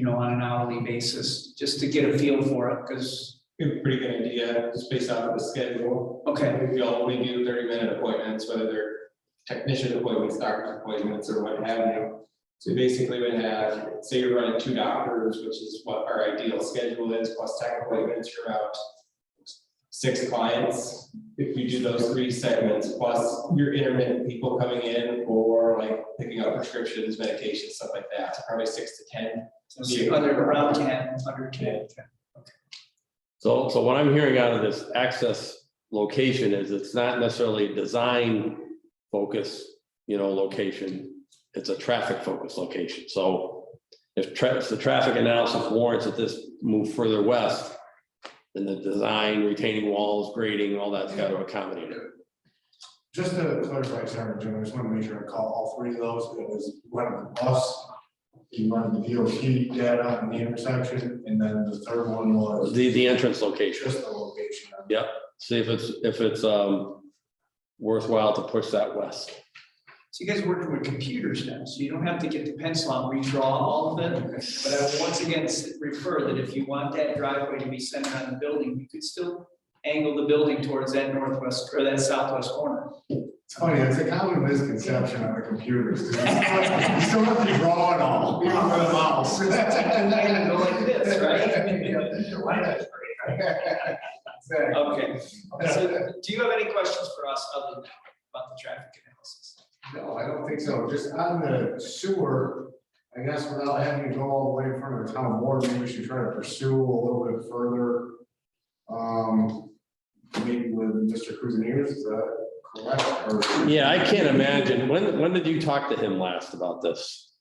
on an hourly basis, just to get a feel for it, because, We have a pretty good idea, just based off of the schedule. okay, We only do 30-minute appointments, whether they're technician appointments, doctor's appointments, or what have you. So basically would have, say you're running 2 doctors, which is what our ideal schedule is, plus tech appointments, you're out 6 clients. If we do those 3 segments, plus your intermittent people coming in or like picking up prescriptions, medications, stuff like that, so probably 6 to 10. so around 10, under 10. So what I'm hearing out of this access location is it's not necessarily design focus, location. It's a traffic focus location. So if the traffic analysis warrants that this move further west, then the design, retaining walls, grading, all that's got to accommodate it. Just to clarify, sorry, Jim, I just want to make sure I call all 3 of those. It was running the bus, you run the DOT data on the intersection, and then the third one was The entrance location. just the location. Yep. See if it's worthwhile to push that west. So you guys are working with computers now, so you don't have to get the pencil out and redraw all of it. But I will once again refer that if you want that driveway to be centered on the building, you could still angle the building towards that northwest or that southwest corner. It's funny, it's a common misconception on the computers. You still have to draw it all, even with a mouse. And then go like this, right? Exactly. Okay, so do you have any questions for us other than that about the traffic analysis? No, I don't think so. Just on the sewer, I guess without having to go all the way in front of the town board, maybe we should try to pursue a little bit further. Maybe with Mr. Kuzniers, is that correct? Or- Yeah, I can't imagine. When did you talk to him last about this?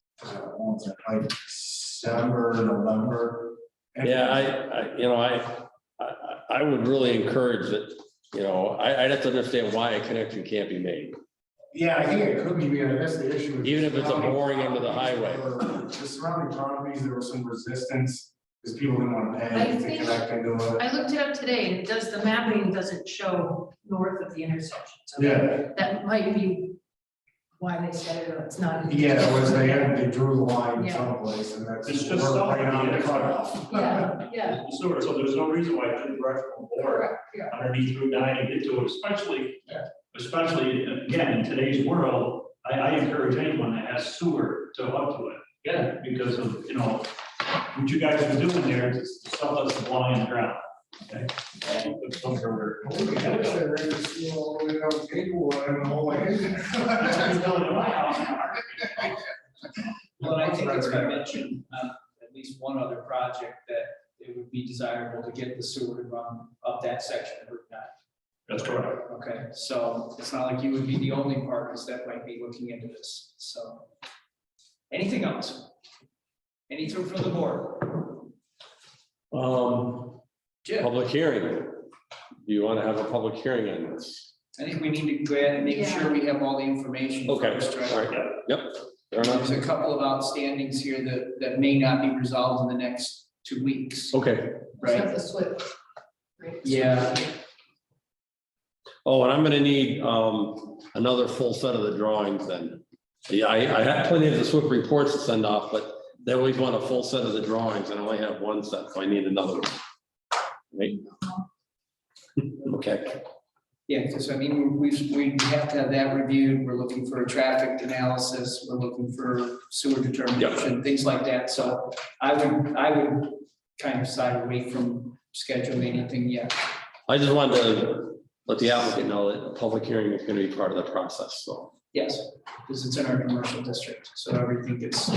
Like December, November. Yeah, I would really encourage that, I'd have to understand why a connection can't be made. Yeah, I think it could be, I guess the issue. is Even if it's a surrounding boring into the highway. The surrounding properties, there was some resistance, because people didn't want to I pay to think- connect into it. I looked it up today, and the mapping doesn't show north of the intersection, so Yeah, that might be why they said it's not. yeah, it was, they drew the line Yeah. someplace, and that's. It's just we're south right of on the the cutoff. Yeah, So there's no reason why it couldn't directional board correct, yeah. underneath Route 9 and get to it, especially, again, in today's world, I encourage anyone that has sewer to hook to it. Yeah. Because of, what you guys are doing there, it's stuff that's belonging in the ground. Okay. It's some sort of- We gotta say, we're gonna see all the way down the table, and the whole way. It's going to my house. Well, and I think it's been mentioned on at least one other project that it would be desirable to get the sewer to run up that section of Route 9. That's correct. Okay, so it's not like you would be the only partners that might be looking into this, so. Anything else? Anything from the board? Jim? Public hearing. do you want to have a public hearing on this? I think we need to go ahead and make sure we have all the information. Okay, first, right? all right, yep, fair enough. There's a couple of outstandings here that may not be resolved in the next 2 weeks. Okay, Right, Except the SWIP. Right? yeah, oh, and I'm gonna need, another full set of the drawings then. Yeah, I have plenty of the SWIP reports to send off, but they always want a full set of the drawings, and I only have one set, so I need another one. Right? Okay, yeah, because I mean, we have to have that reviewed, we're looking for a traffic analysis, we're looking for sewer determination, things like that, so I would kind of side away from scheduling anything yet. I just wanted to let the applicant know that a public hearing is gonna be part of the process, so. Yes, because it's in our commercial district, so everything gets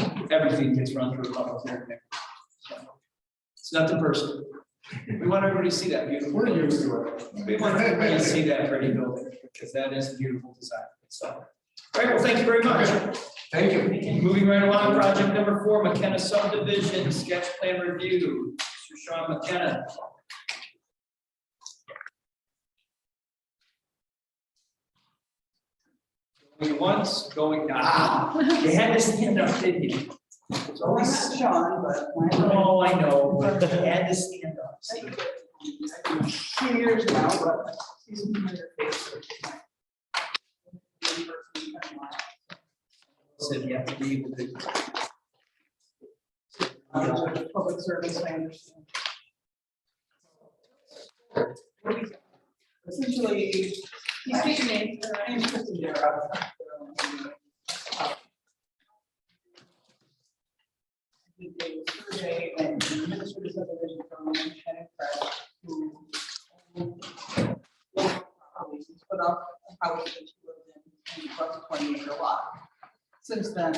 run through a public hearing. So, it's nothing personal. We want everybody to see that beautiful. We're used to it. We want everybody to see that pretty building, because that is a beautiful design, so. All right, well, thank you very much. Thank you. Moving right along, project number 4, McKenna subdivision, sketch plan review, Mr. Sean McKenna. Going once, going down. You had to stand up, didn't you? It's always. Sean, but. Oh, I know, but you had to stand up. See? 2 years now, but he's a familiar face. Said you have to be able to. Public service, I understand. Essentially, he's taking a, interest in their, we did a survey and administrative subdivision from Lieutenant Craig, who put up a house that she lived in across a 20-acre lot. Since then,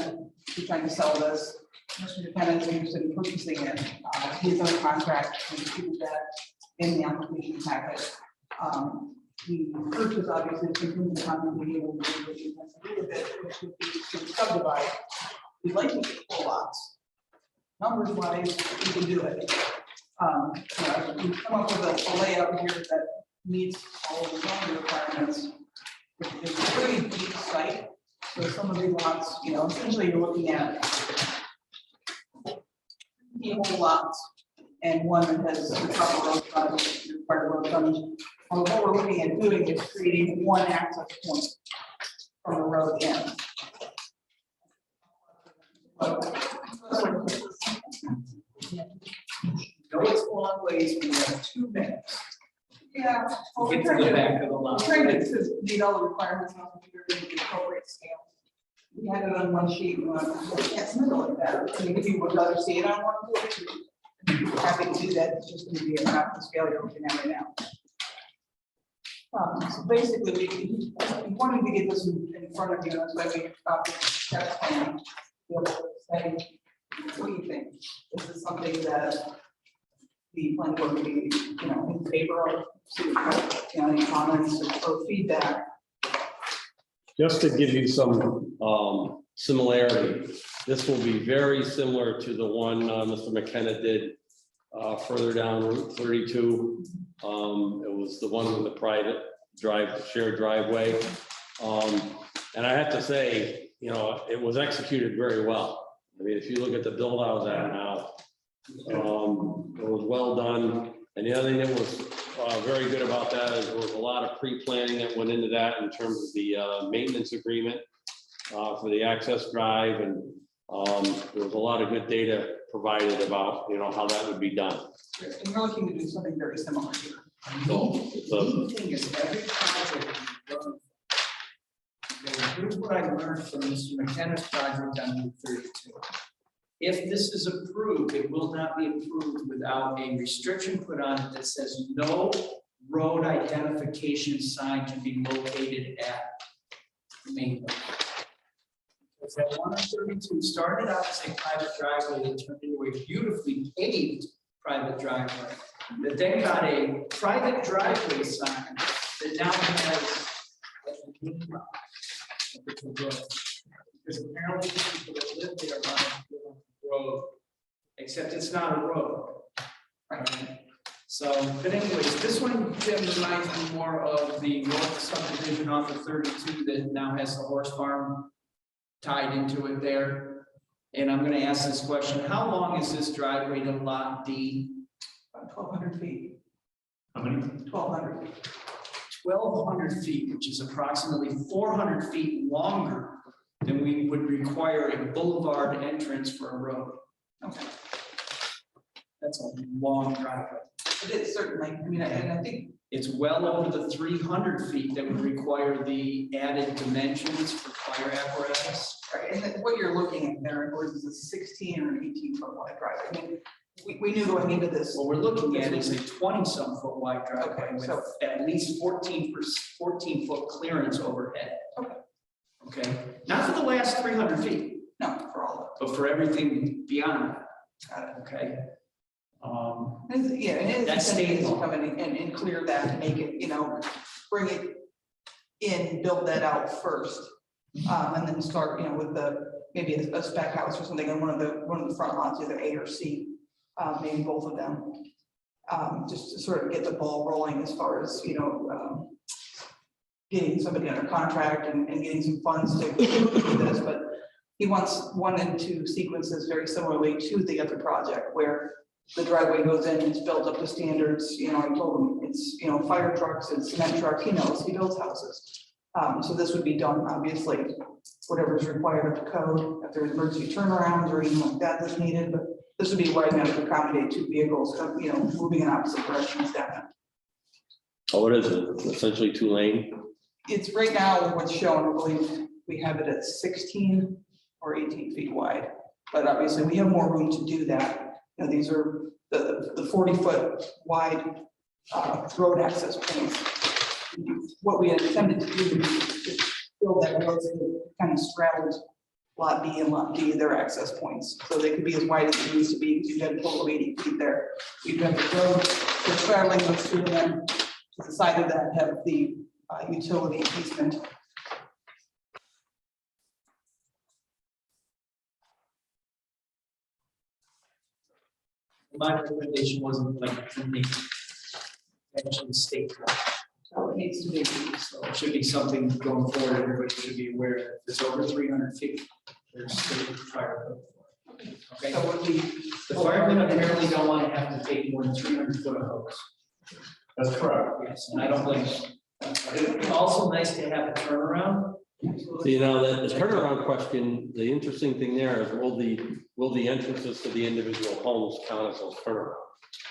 we're trying to sell this. Mr. Lieutenant is interested in purchasing it. He's on contract, and he that in the application packet. The purchase obviously is contingent upon being able to do what he wants to do with it, which would be to subdivide. We'd like to get 4 lots. Numbers wise, we can do it. We've come up with a layout here that meets all of the zoning requirements. It's a pretty deep site, so some of these lots, essentially you're looking at whole lots and one that has a couple road frontage, required road frontage. What we're looking at doing is creating one access point from the road in. No, it's a long ways, we have 2 minutes. Yeah. Well, Get to the back of the lot. We're trying to meet all the requirements on the appropriate scale. We had it on one sheet, and it's middle of that. I mean, if you would rather see it on one, happy to do that. It's just going to be a practice scale you're looking at right now. So basically, we wanted to get this in front of you, that's why we stopped the sketch plan. Be able to say, what do you think? Is this something that the planning board would be, in favor of? Any comments or feedback? Just to give you some similarity, this will be very similar to the one Mr. McKenna did further down Route 32. It was the one with the private shared driveway. And I have to say, it was executed very well. I mean, if you look at the build I was at now, it was well done. And the other thing that was very good about that is there was a lot of pre-planning that went into that in terms of the maintenance agreement for the access drive, and there was a lot of good data provided about how that would be done. And we're looking to do something very similar here. So, The thing is, every project we run, here's what I learned from Mr. McKenna's project on Route 32. If this is approved, it will not be approved without a restriction put on it that says no road identification sign can be located at the main road. Because that 132 started out as a private driveway that turned into a beautifully paved private driveway. That then got a private driveway sign that now has a main road. Because apparently people that live there want to live on the road, except it's not a road. Right? So, but anyways, this one, Tim, reminds me more of the north subdivision off of 32 that now has the horse farm tied into it there. And I'm gonna ask this question, how long is this driveway to lot D? About 1,200 feet, How many? 1,200. 1,200 feet, which is approximately 400 feet longer than we would require a boulevard entrance for a road. Okay. That's a long driveway. It is certainly, I mean, and I think, It's well over the 300 feet that would require the added dimensions for fire apparatus. right, and then what you're looking at there, of course, is a 16 or 18-foot wide driveway. I mean, we knew going into this. What we're looking at is a 20-some foot wide driveway Okay, with so- at least 14-foot clearance overhead. Okay. Okay, not for the last 300 feet, No, for all of but for everything beyond that, it. Got it. okay? Yeah, and it That's is state intended to law. come in and clear that, and make it, bring it in, build that out first. And then start, with maybe a spec house or something on one of the front lots, either A or C, maybe both of them. Just to sort of get the ball rolling as far as, getting somebody under contract and getting some funds to do this, but he wants 1 and 2 sequences very similarly to the other project where the driveway goes in, it's built up to standards, I told him it's, fire trucks and cement trucks, he knows, he builds houses. So this would be done, obviously, whatever's required of the code, if there's emergency turnarounds or anything like that that's needed, but this would be wide enough to accommodate 2 vehicles, moving in opposite directions down. Oh, what is it? Essentially 2-lane? It's right now what's shown, I believe we have it at 16 or 18 feet wide, but obviously we have more room to do that. These are the 40-foot wide road access points. What we had intended to do is build that road that kind of straddled lot B and lot D, their access points. So they could be as wide as it needs to be, because you've got a total of 80 feet there. You've got the road, the straddling those two, and then to the side of that have the utility easement. My recommendation wasn't like to make actually state law. So it needs to be. So it should be something going forward, everybody should be aware that if it's over 300 feet, there's state fire code for it. Okay, So would be. the firemen apparently don't want to have to take more than 300 foot of hose. That's correct. Yes, and I don't blame them. It's also nice to have a turnaround. So, that the turnaround question, the interesting thing there is will the entrances to the individual homes count as those turnarounds?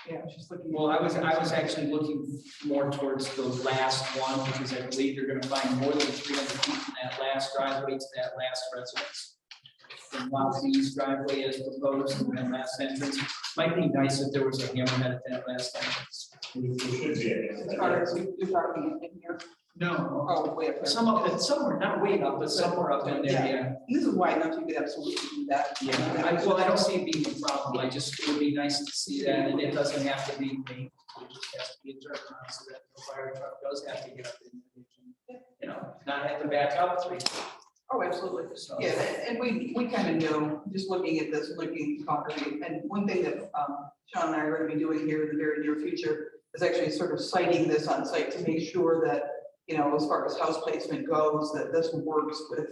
Yeah, I was just looking. Well, I was actually looking more towards the last one, because I believe you're gonna find more than 300 feet from that last driveway to that last residence. From Lot B's driveway as proposed, and then last entrance, might be nice if there was a hammerhead at that last entrance. As far as you're talking in here. No, Oh, way up there. somewhere, not way up, but somewhere up in there, yeah. And this is wide enough, you could absolutely do that. Yeah, I don't see it being a problem, it would be nice to see that, and it doesn't have to be me. It just has to be a turnaround, so that the fire truck does have to get up in, not have to back up 3 feet. Oh, absolutely. So- Yeah, and we kind of knew, just looking at this, looking at concrete, and one thing that Sean and I are going to be doing here in the very near future is actually sort of siting this on site to make sure that, as far as house placement goes, that this works with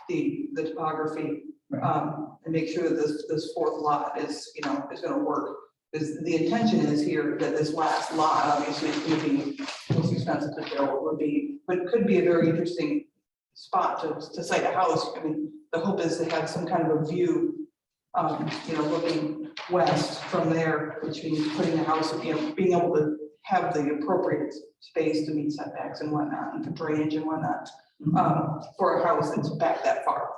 the topography. And make sure that this 4th lot is going to work. Because the intention is here that this last lot, obviously, is going to be most expensive to build, but it could be a very interesting spot to site a house. I mean, the hope is to have some kind of a view, looking west from there, which means putting a house, being able to have the appropriate space to meet setbacks and whatnot, and for drainage and whatnot, for a house that's back that far.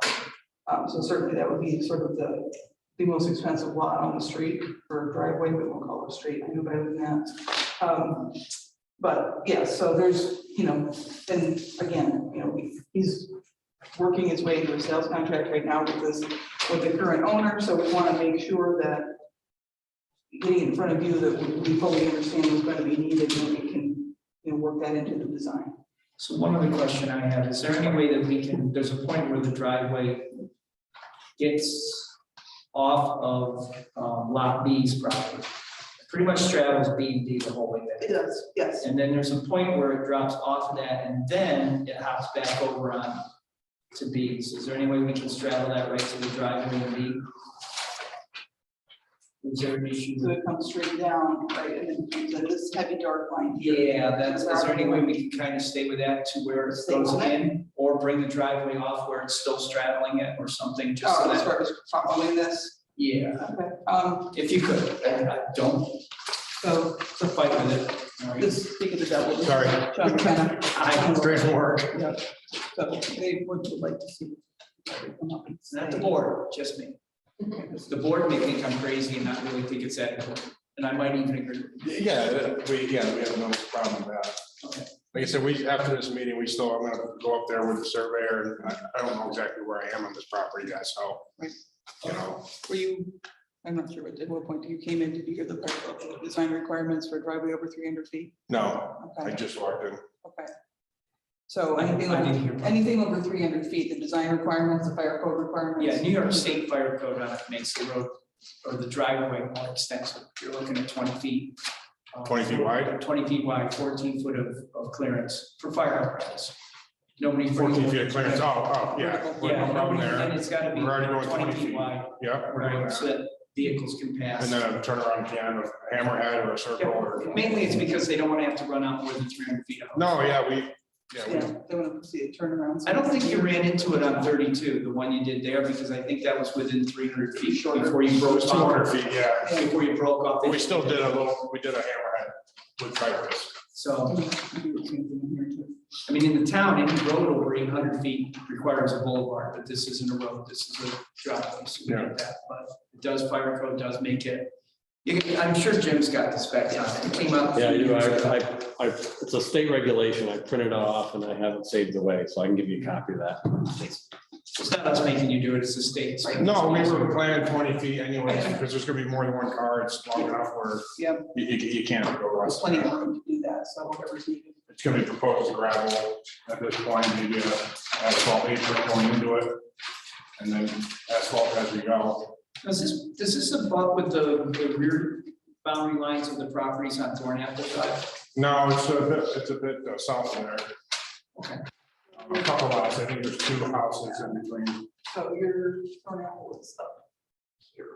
So certainly that would be sort of the most expensive lot on the street for a driveway, we won't call it a street, I knew better than that. But yeah, so there's, and again, he's working his way into a sales contract right now with the current owner, so we want to make sure that getting in front of you that we fully understand what's going to be needed, and we can, work that into the design. So one other question I have, is there any way that we can, there's a point where the driveway gets off of Lot B's property, pretty much straddles B and D the whole way It back. does, yes. And then there's a point where it drops off of that and then it hops back over on to B. So is there any way we can straddle that right to the driveway in B? Is there an issue? So it comes straight down, right, and then comes in this heavy dark line here. Yeah, that's, is there any way we can kind of stay with that to where it goes in? Or bring the driveway off where it's still straddling it or something, just so Oh, as that, far as following this, yeah, okay, if you could, I don't, so it's a fight with it. All right. this, speak of the devil. this is Sorry. John McKenna. I, Straight from work. Yeah, so they would like to see. come up and it's not the say- board, just me. The board may think I'm crazy and not really think it's that important, and I might even agree. Yeah, we have no problem with that. Okay. Like I said, after this meeting, I'm gonna go up there with the surveyor, and I don't know exactly where I am on this property yet, so. Right. You know, Were you, I'm not sure at what point you came in, did you hear the design requirements for driveway over 300 feet? no, I Okay, just walked in. okay. So I anything, didn't hear. anything over 300 feet, the design requirements, the fire code requirements? Yeah, New York State Fire Code makes the road or the driveway more extensive. You're looking at 20 feet. 20 feet wide? 20 feet wide, 14 foot of clearance for fire apparatus. Nobody. 14 feet of clearance, yeah. We're Yeah, no problem nobody, and there. it's gotta be We're already going 20 20 feet feet. wide, Yeah, we're doing right, so that. that vehicles can pass. And then a turnaround can, a hammerhead or a circle or. Mainly it's because they don't want to have to run out more than 300 feet. out. No, yeah, Yeah, they want to see a turnaround. I don't think you ran into it on 32, the one you did there, because I think that was within 300 feet before you it broke was 200 off. feet, yeah. Before you broke off. But we still did a hammerhead with fibers. So, I mean, in the town, any road over 800 feet requires a boulevard, but this isn't a road, this is a driveway, so we get that, but it does, fire code does make it. I'm sure Jim's got the specs on it, it came out. Yeah, you know, it's a state regulation. I printed it off and I haven't saved away, so I can give you a copy of that. It's not us making you do it, it's the state. No, we were planning 20 feet anyways, because there's gonna be more than one car, it's long enough where Yep. you can't go There's less. plenty of room to do that, so whatever's needed. It's gonna be proposed gravel at this point, maybe a asphalt apron going into it. And then asphalt as we go. Does this abut with the rear boundary lines of the properties on Thornapple Drive? No, it's a bit south of there. Okay. A couple lots, I think there's 2 houses in between. So your tornado is up here.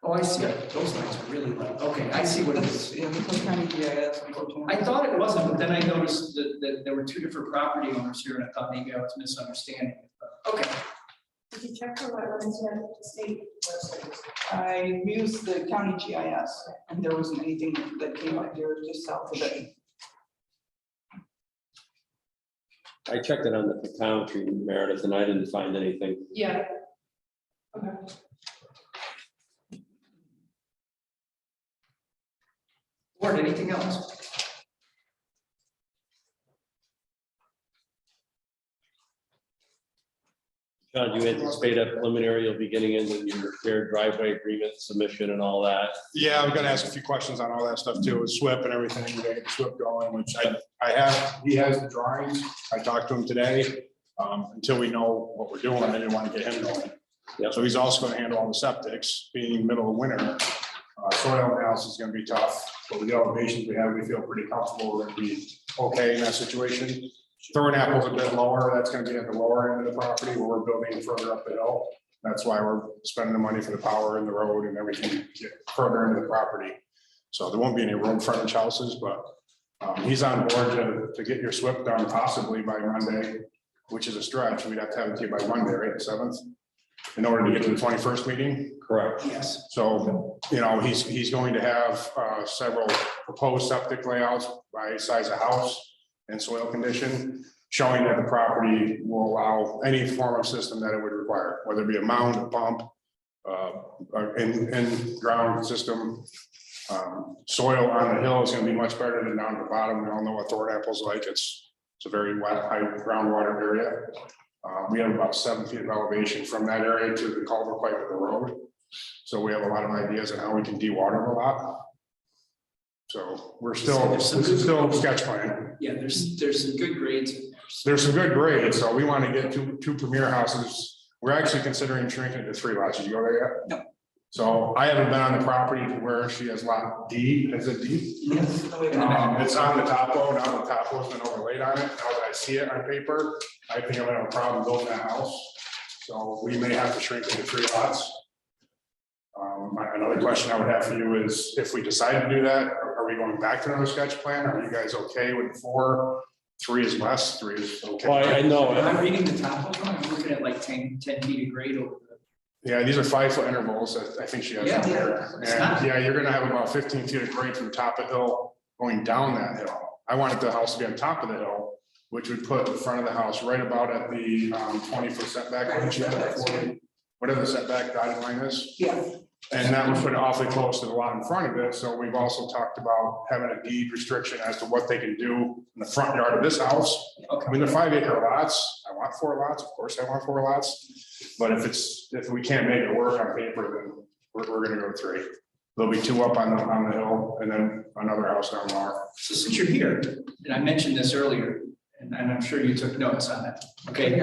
Oh, I see, those lines are really light, okay, I see what it is. Yeah, because county GIS. unfortunately. I thought it wasn't, but then I noticed that there were 2 different property owners here, and I thought maybe I was misunderstanding it, but, okay. Did you check for wetlands yet, the state website? I used the county GIS and there wasn't anything that came up here just south of it. I checked it on the town tree, Meredith, and I didn't find anything. Yeah. Okay. Board, anything else? John, do you anticipate a preliminary, you'll be getting into your shared driveway agreement submission and all that? Yeah, I'm gonna ask a few questions on all that stuff too, with SWIP and everything, we gotta get the SWIP going, which I have, he has the drawings, I talked to him today. Until we know what we're doing, I didn't wanna get him going. Yeah. So he's also gonna handle all the septics, being middle of winter. Soil analysis is gonna be tough, but with the elevations we have, we feel pretty comfortable, we're gonna be okay in that situation. Throwing apples a bit lower, that's gonna be at the lower end of the property where we're building further up the hill. That's why we're spending the money for the power and the road and everything to get further into the property. So there won't be any road frontage houses, but he's on board to get your SWIP done possibly by Monday, which is a stretch. We'd have to have it to you by Monday, right, the 7th, in order to get to the 21st meeting. Correct. Yes. So, you know, he's going to have several proposed septic layouts by size of house and soil condition, showing that the property will allow any form of system that it would require, whether it be a mound, a pump, in ground system. Soil on the hill is gonna be much better than down at the bottom. We all know what Thornapple's like. It's a very wet, high groundwater area. We have about 7 feet of elevation from that area to the culvert pipe of the road. So we have a lot of ideas on how we can dewater a lot. So we're still, this is still a sketch plan. Yeah, there's some good grades in there. There's some good grades, so we want to get two premier houses. We're actually considering shrinking it to 3 lots. Did you go there yet? No. So I haven't been on the property to where she has lot D, is it D? Yes. It's on the topo, now the topo's been overlaid on it, now that I see it on paper, I think I'm gonna have a problem building that house. So we may have to shrink it to 3 lots. Another question I would have for you is, if we decide to do that, are we going back to another sketch plan? Are you guys okay with 4? 3 is less, 3 is okay. Well, I know, Am I reading the top of them? I'm looking at like 10 feet of grade over Yeah, these are 5-foot intervals, I think she has Yeah, up there. it's And not- yeah, you're gonna have about 15 feet of grade from the top of the hill going down that hill. I wanted the house to be on top of the hill, which would put the front of the house right about at the 20-foot setback, which you have, 40, whatever the setback dotted line is. Yeah, And that would put it awfully close to the lot in front of it. So we've also talked about having a deed restriction as to what they can do in the front yard of this house. Okay. I mean, they're 5-acre lots. I want 4 lots. Of course, I want 4 lots. But if we can't make it work on paper, then we're gonna go 3. There'll be 2 up on the hill and then another house down lower. So since you're here, and I mentioned this earlier, and I'm sure you took notes on that, okay?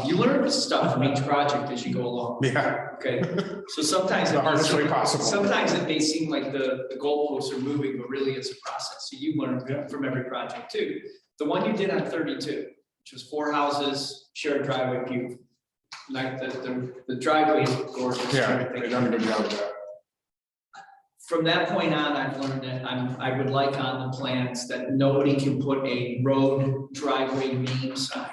You learn stuff from each project as you go along, Yeah, okay? So sometimes. the hardest way possible. Sometimes it may seem like the goalposts are moving, but really it's a process. So you learn from every project too. The one you did on 32, which was 4 houses, shared driveway, beautiful. Like the driveway is gorgeous. Yeah, everything. they've done a good job of that. From that point on, I've learned that I would like on the plans that nobody can put a road driveway name sign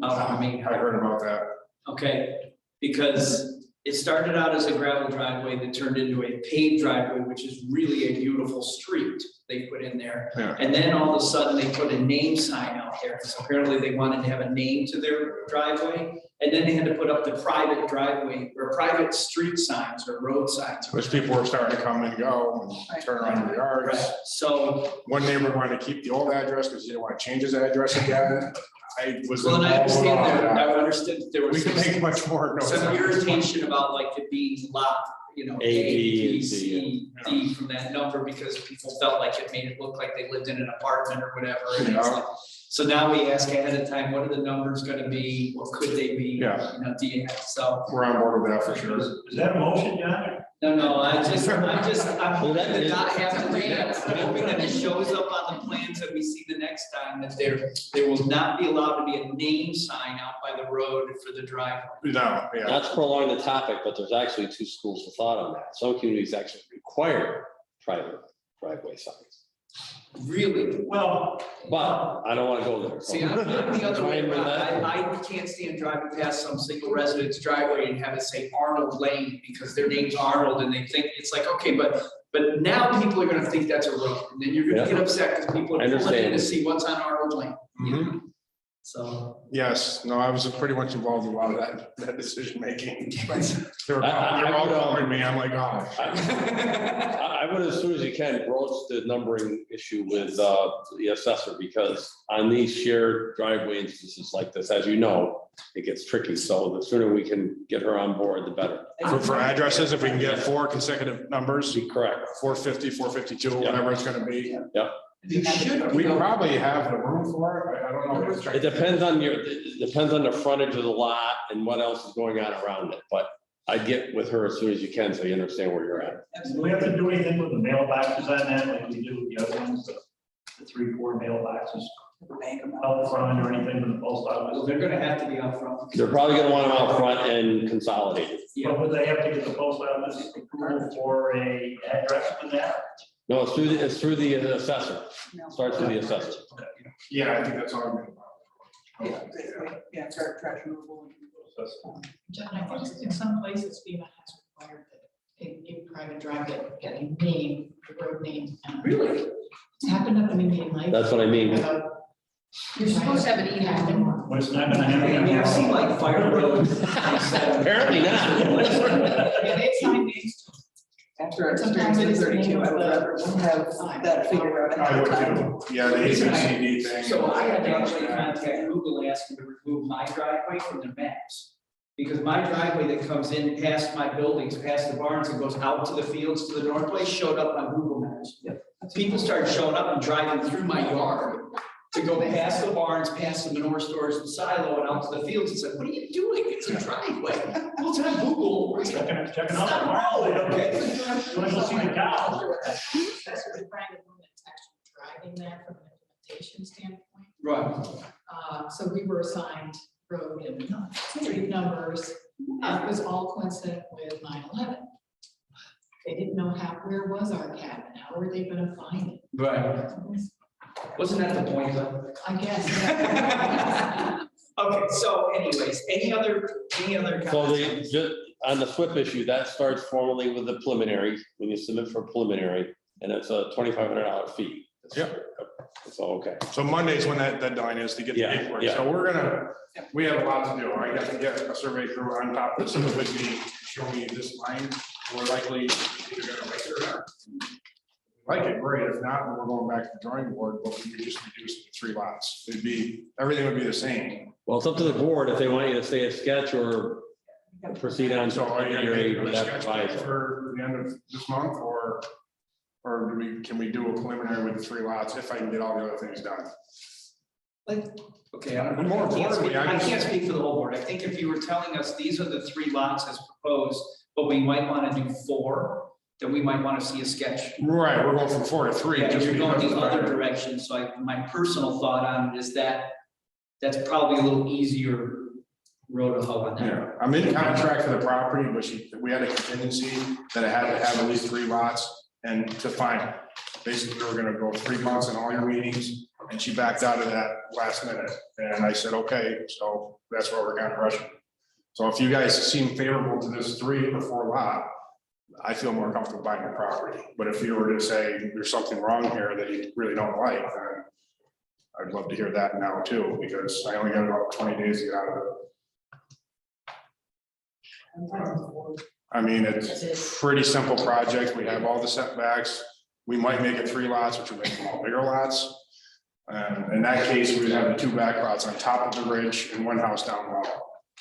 out on the main I heard about that. okay? Because it started out as a gravel driveway that turned into a paved driveway, which is really a beautiful street they put in there. Yeah. And then all of a sudden they put a name sign out there, because apparently they wanted to have a name to their driveway. And then they had to put up the private driveway or private street signs or road signs. Which people were starting to come and go and turn around their yards. Right, so, One neighbor wanted to keep the old address because he didn't want to change his address again. I was. well, and I involved with understand all that, that. I understood that there We was could make much more notes. some on this. irritation about like it being lot, A, B, C, yeah. D from that number, because people felt like it made it look like they lived in an apartment or whatever. And it's Yeah. like, so now we ask ahead of time, what are the numbers gonna be? What could they be? Yeah. You know, do you have, so, We're on board with that for sure. Is that a motion, John? no, I'm hoping to not have to do that. I'm hoping that it shows up on the plans that we see the next time, that there will not be allowed to be a name sign out by the road for the driveway. No, yeah. that's prolong the topic, but there's actually 2 schools of thought on that. Some communities actually require private driveway signs. Really? Well, But I don't want to go there. See, I'm the other way Fine with around. that. I can't stand driving past some single residence driveway and have it say Arnold Lane because their name's Arnold and they think, it's like, okay, but now people are gonna think that's a road. And then you're gonna Yeah. get upset because people I are pulling in understand. to see what's on Arnold Lane. Mhm. So. Yes, no, I was pretty much involved in a lot of that decision making. They were I all would, calling me, I'm like, oh. I would, as soon as you can, broach the numbering issue with the assessor, because on these shared driveway instances like this, as you know, it gets tricky. So the sooner we can get her on board, the better. For addresses, if we can get 4 consecutive numbers, Be correct. 450, 452, Yeah. whatever it's gonna be. It should We be. probably have the room for it. I don't know. It depends on it depends on the frontage of the lot and what else is going on around it, but I'd get with her as soon as you can, so you understand where you're at. do we have to do anything with the mailboxes on that, like we do with the other ones, the 3-4 mailboxes out front or anything for the post office? Well, they're gonna have to be out front. They're probably gonna want them out front and consolidated. But would they have to get the post office approval for a address for that? No, it's through the assessor. Starts with the assessor. Yeah, I think that's all. I'm gonna- Yeah, trash removal. John, I think in some places FEMA has required that a private drive get a name, a road name. Really? It's happened up in Indian Lake. That's what I mean. You're supposed to have an email. Well, it's not gonna happen. I mean, I've seen like fire roads. Apparently not. Yeah, they assign names to After Sometimes experiencing it is the 32, name I of would the- rather have that figured out. I ahead would of time. too. Yeah, the ABCD thing. So I had to actually contact Google and ask them to remove my driveway from their maps. Because my driveway that comes in past my buildings, past the barns and goes out to the fields to the north place showed up on Google Maps. People started showing up and driving through my yard to go past the barns, past the manure stores and silo and out to the fields and said, what are you doing? It's a driveway. Well, it's on Google. checking out the mall, okay? You want to go see the cows? That's the private one that's actually driving that from an implementation standpoint. Right. So we were assigned road and street numbers, and it was all coincident with 9/11. They didn't know where was our cabin, how were they gonna find it? Right. Wasn't that the point though? I guess. Okay, so anyways, any other So comments? just on the SWIP issue, that starts formally with the preliminary, when you submit for preliminary, and it's a $2,500 fee. Yep. It's all okay. So Monday's when that deadline is to get the Yeah, paperwork. yeah. So we have a lot to do. I got to get a survey crew on top of this, with me, show me this line. We're likely either gonna like it or not. Like it, great. If not, then we're going back to the drawing board, but we could just reduce it to 3 lots. Everything would be the same. Well, it's up to the board if they want you to stay at sketch or proceed on. So are you gonna preliminary make with a that sketch plan advisor. for the end of this month, or can we do a preliminary with the 3 lots if I can get all the other things done? Okay, I don't know. More importantly, I can't speak for the whole board. I think if you were telling us these are the 3 lots as proposed, but we might want to do 4, then we might want to see a sketch. Right, we're going from 4 to 3. Yeah, just you're going because the it's other better. direction, so my personal thought on it is that that's probably a little easier road to hoe on that. Yeah, I'm in contract for the property, but we had a contingency that it had to have at least 3 lots and to find. Basically, we were gonna go 3 months in all your meetings, and she backed out of that last minute. And I said, okay, so that's why we're kind of rushing. So if you guys seem favorable to this 3 or 4 lot, I feel more comfortable buying the property. But if you were to say there's something wrong here that you really don't like, then I'd love to hear that now too, because I only got about 20 days to get out of it. I mean, it's a pretty simple project. We have all the setbacks. We might make it 3 lots, which would make them all bigger lots. In that case, we would have the 2 back lots on top of the ridge and 1 house down low.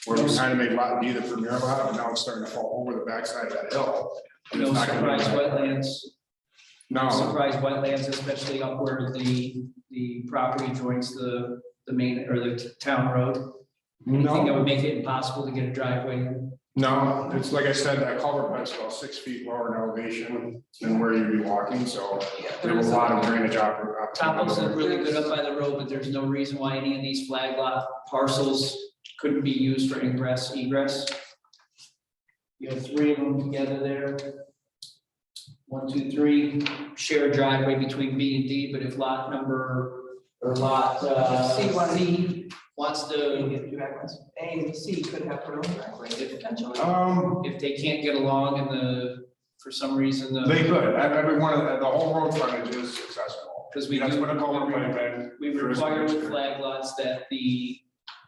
Where we kind of made lot B the premier lot, but now it's starting to fall over the backside of that hill. And it's No not gonna be- surprise wetlands, No, surprise wetlands, especially up where the property joins the main or the town road. Anything that no, would make it impossible to get a driveway in. no, it's like I said, that culvert pipe's about 6 feet lower in elevation than where you'd be walking, so there's a lot of drainage opportunities. Topos is really good up by the road, but there's no reason why any of these flag lot parcels couldn't be used for ingress, egress. You have 3 of them together there. 1, 2, 3, share a driveway between B and D, but if lot number or lot C one. C wants to, A and C could have their own driveway potentially. if they can't get along and for some reason, They could, every one of the whole road frontage is accessible. because we That's do, what a culvert pipe in. we require with flag lots that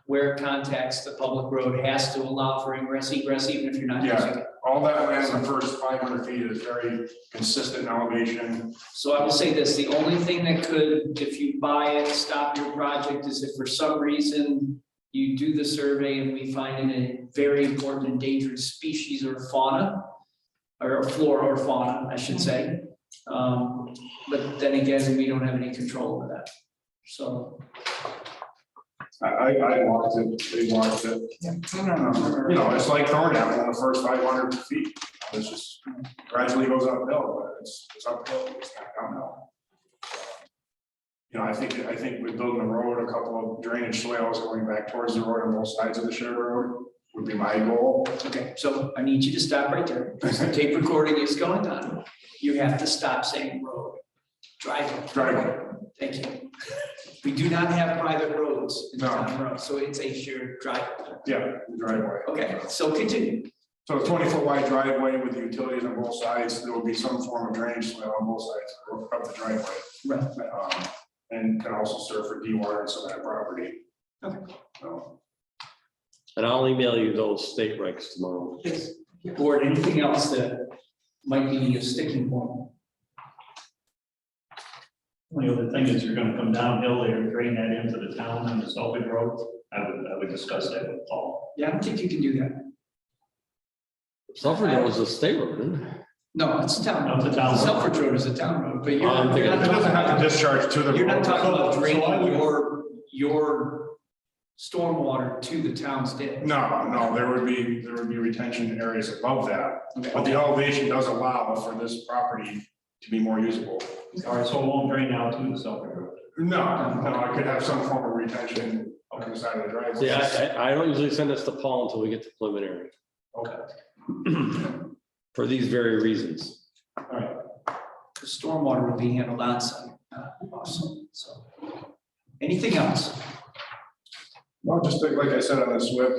where it contacts the public road has to allow for ingress, egress, even if you're not Yeah. using it. All that land in the first 500 feet is very consistent elevation. So I will say this, the only thing that could, if you buy it, stop your project is if for some reason you do the survey and we find it a very important endangered species or fauna, or flora or fauna, I should say. But then again, we don't have any control over that. So, I walked it, they walked it. No, you know, it's like throwing out in the first 500 feet. It's just gradually goes uphill, but it's uphill, it's not downhill. You know, I think we're building a road, a couple of drainage swales going back towards the road on both sides of the shared road would be my goal. okay, so I need you to stop right there. The tape recording is going on. You have to stop saying road. Driveway. Driveway. Thank you. We do not have private roads in the No. town road, so it's a shared driveway. Yeah, the driveway. Okay, so continue. So a 20-foot wide driveway with utilities on both sides, there will be some form of drainage swale on both sides of the driveway. Right. And can also serve for de-water and some of that property. Okay. So, And I'll email you those state regs tomorrow. Board, anything else that might be a sticking point? The other thing is you're gonna come downhill there and drain that into the town on the Sullivan Road. I would discuss that with Paul. Yeah, I don't think you can do that. Suffolk Road is a state road, isn't it? No, it's a town road. No, it's a town road. Selfridge Road is a town road, but you're I'm not, thinking you're it not doesn't have to talking discharge to the. about, you're not road. talking about So I draining would- your stormwater to the town's ditch. No, there would be retention areas above that, but the elevation does allow for this property to be more usable. All right, so it won't drain out to the Celtic Road. No, I could have some form of retention on the side of the driveway. See, I don't usually send this to Paul until we get to preliminary. Okay. For these very reasons. All right. The stormwater will be handled on site, also, so. Anything else? Well, just like I said on the SWIP,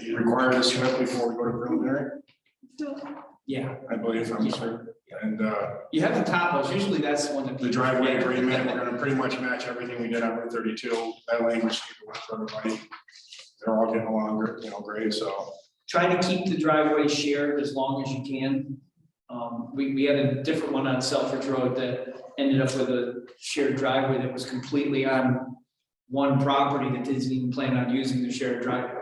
you require the SWIP before we go to preliminary, Yeah, I believe, I'm sure. And you have the topos, usually that's the one that. the driveway agreement, we're gonna pretty much match everything we did on Route 32. That language works for everybody. They're all getting along, great, so. Try to keep the driveway shared as long as you can. We had a different one on Selfridge Road that ended up with a shared driveway that was completely on one property that didn't even plan on using the shared driveway.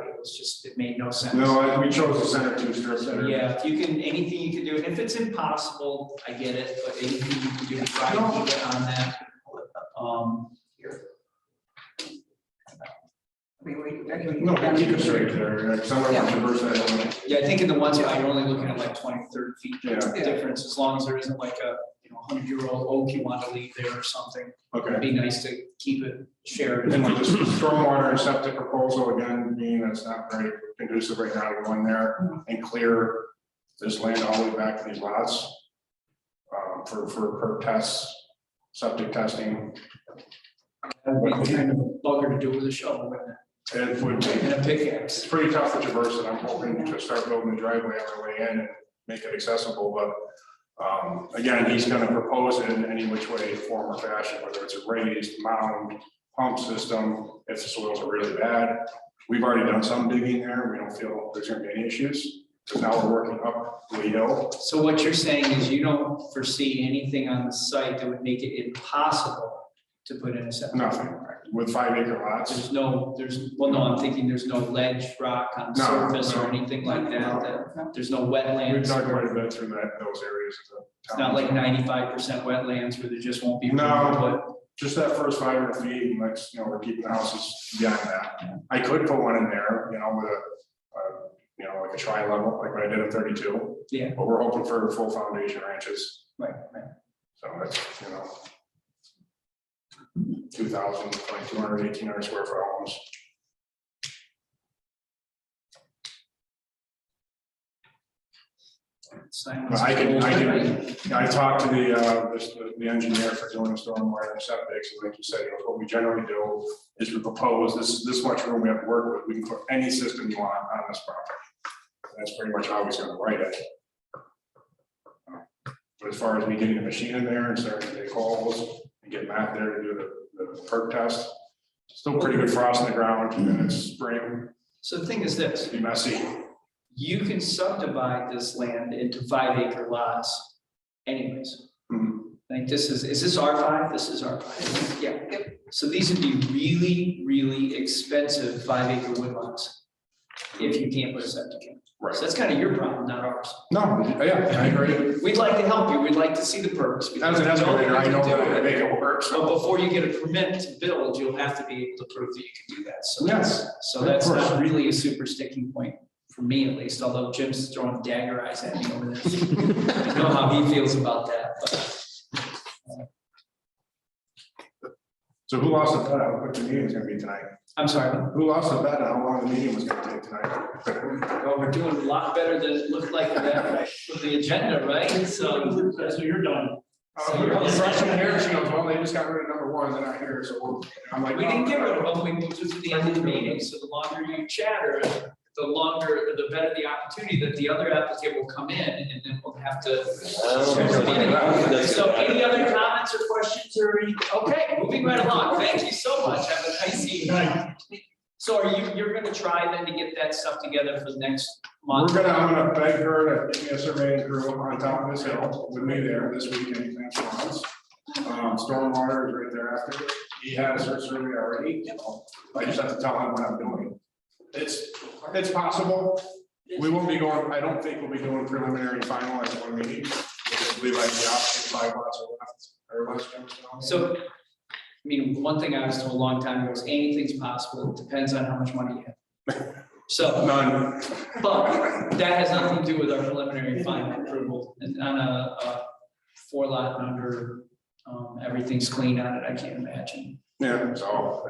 It made no sense. No, we chose the center two strips So, there. yeah, if you can, anything you can do, and if it's impossible, I get it, but anything you can do to try to keep it on that. Here. No, keep it straight there, some of them traverse that. Yeah, I think in the one spot, you're only looking at like 20, 30 feet Yeah. difference, as long as there isn't like a, 100-year-old oak you want to leave there or something. It'd Okay. be nice to keep it shared. And with this stormwater and septic proposal, again, being that's not very conducive right now to go in there and clear this land all the way back to these lots. For tests, septic testing. Bugger to do with a shovel It would be, and a pickaxe. it's pretty tough to traverse it. I'm hoping to start building the driveway on the way in and make it accessible, but again, he's gonna propose it in any which way, form or fashion, whether it's a raised mound, pump system, if the soils are really bad. We've already done some digging there. We don't feel there's gonna be any issues. So now we're working up the hill. So what you're saying is you don't foresee anything on the site that would make it impossible to put in a septic? Nothing, with 5 acre lots. Well, no, I'm thinking there's no ledge, rock on the No, surface or no. anything like that, No. there's no We've wetlands. done quite a bit through those areas. of the It's not town. like 95% wetlands where there just won't be. room No. to put- Just that first 500 feet, and like, we're keeping the houses beyond that. I could put one in there, with like a tri-level, like what I did in 32. Yeah. But we're hoping for full foundation ranches, Right. so that's, 2,000, 2,200, 1,800 square foot homes. But I talked to the engineer for doing the stormwater and septic, so like you said, what we generally do is we propose this much room we have to work with, we can put any system you want on this property. And that's pretty much how he's gonna write it. But as far as me getting the machine in there and starting to take calls and get Matt there to do the perk test, still pretty good frost in the ground, and it's spring, So the thing is this, it'll be messy. you can subdivide this land into 5 acre lots anyways. Mhm. Like is this R5? This is R5. Yeah. So these would be really, really expensive 5 acre woodlots if you can't put a septic in. Right. So that's kind of your problem, not ours. No, yeah, I agree. We'd like to help you. We'd like to see the perks. As an estimator, I know that I make it work, So so. before you get a permit to build, you'll have to be able to prove that you can do that. So Yes, so of that's course. not really a super sticking point for me at least, although Jim's throwing dagger eyes at me over this. I know how he feels about that, but. So who lost the bet on what the meeting was gonna be tonight? I'm sorry. Who lost the bet on how long the meeting was gonna take tonight? Well, we're doing a lot better than it looked like that with the agenda, right? So. So you're done. The freshman here, she goes, well, they just got rid of number one, they're not here, so I'm like. We didn't get rid of them, we moved it to the end of the meeting, so the longer you chatter, the better the opportunity that the other applicant will come in, and then we'll have to. So any other comments or questions or, okay, moving right along, thank you so much, have a nice evening. So you're gonna try then to get that stuff together for the next month? I'm gonna beg her to give me a surveying crew on top of this hill with me there this week, anytime she wants. Stormwater is right there after, he has her survey already, I just have to tell him what I'm doing. It's possible, we won't be going, I don't think we'll be doing preliminary and final as one meeting. Because we like the option 5 lots or less. So mean, one thing I was told a long time ago is anything's possible, it depends on how much money you have. So, None. but that has nothing to do with our preliminary final approval, and on a 4 lot and under, everything's clean on it, I can't imagine. Yeah, so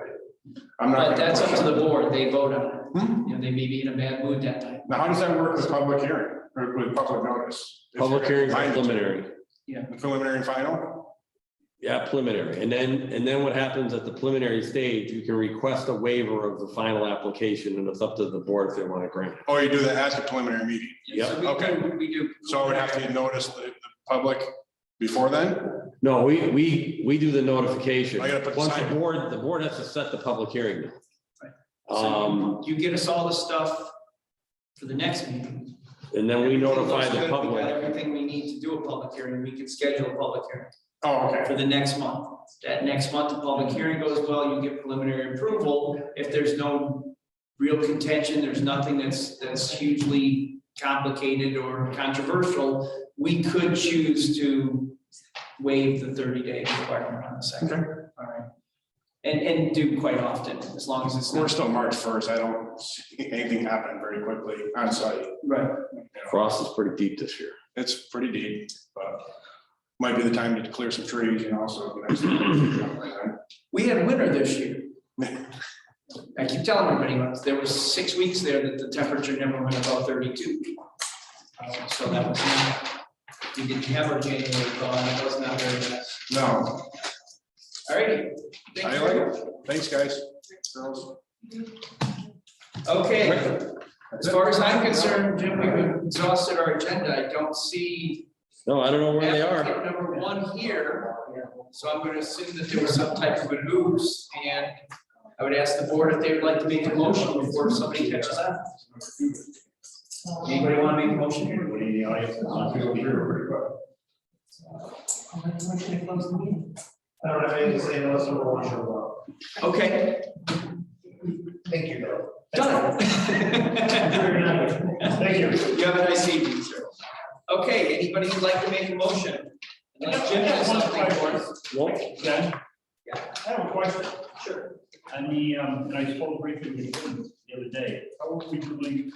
I'm not. But gonna that's up push to it. the board, they vote on it. Hmm? You know, they may be in a bad mood that night. Now, how does that work with public hearing, or with public notice? If Public you're hearings are invited to preliminary. the Preliminary and final? Yeah, preliminary. And then what happens at the preliminary stage, you can request a waiver of the final application, and it's up to the board if they want to grant it. Oh, you do that at the preliminary meeting? Yep. So we Okay. we do. So I would have to notice the public before then? No, we do the notification. I gotta put the Once sign the in. board has to set the public hearing. now. So you get us all the stuff for the next meeting. And then we notify Looks the good, we got public. everything we need to do a public hearing, we can schedule a public hearing Oh, okay. for the next month. That next month, the public hearing goes well, you get preliminary approval. If there's no real contention, there's nothing that's hugely complicated or controversial, we could choose to waive the 30-day requirement on the second. All right. And do quite often, as long as it's We're not. still March 1st. I don't see anything happening very quickly on site. Right. Frost is pretty deep this year. It's pretty deep, but might be the time to clear some trees, you know, so. next- We had winter this year. I keep telling everybody, there was 6 weeks there that the temperature never went above 32. So that was, we didn't have our January thaw, and it was not very nice. No, All righty. Thank I you. like it. Thanks, guys. Girls. Okay, as far as I'm concerned, Jim, we've exhausted our agenda. I don't see No, I don't know where they applicant are. number 1 here. So I'm gonna assume that there was some type of an oops, and I would ask the board if they would like to make a motion before somebody catches on. Anybody want to make a motion here? Everybody in the audience is on to go through pretty quick. I'll make a motion to close the meeting. I don't have anything to say unless someone wants to go. Okay, Thank you, though. done. Thank you. You have a nice evening, sir. Okay, anybody who'd like to make a motion? Unless Jim has something for us. Jen? Yeah. I have a question. Sure. On the, and I spoke briefly with him the other day, how are we doing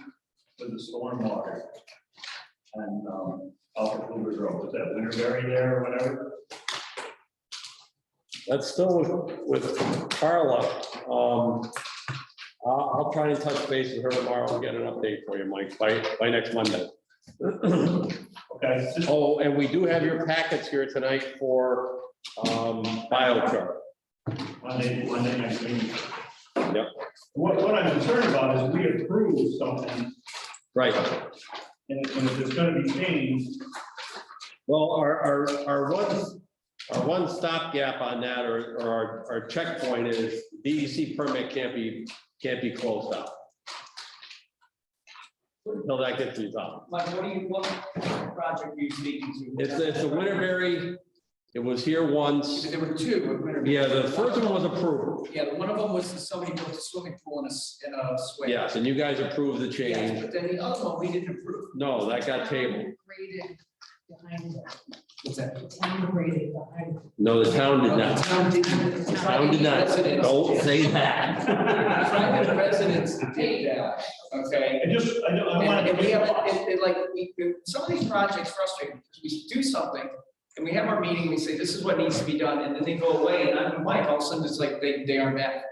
with the stormwater? And, off of Hoover Road, was that Winterberry there or whatever? That's still with Carla. I'll try and touch base with her tomorrow and get an update for you, Mike, by next Monday. Okay. Oh, and we do have your packets here tonight for biochar. Monday next meeting. Yep. What I'm concerned about is we approved something, Right. and if it's gonna be changed, Well, our one stopgap on that, or our checkpoint is DEC permit can't be closed out. Until that gets resolved. Mike, what project are you speaking to? It's a Winterberry, it was here once. There were 2. Yeah, the first one was approved. Yeah, one of them was somebody built a swimming pool in a swing. Yes, and you guys approved the Yeah, change. but then the other one, we didn't approve. No, that got tabled. Graded behind it. What's that? The town graded behind it. No, the town did The not. town didn't. The town did not. Residents Don't did. say that. Private residents did that, okay? I want And to. we have, some of these projects frustrate me, because we do something, and we have our meeting, we say, this is what needs to be done, and then they go away, and I'm with Mike, all of a sudden, it's like, they aren't back.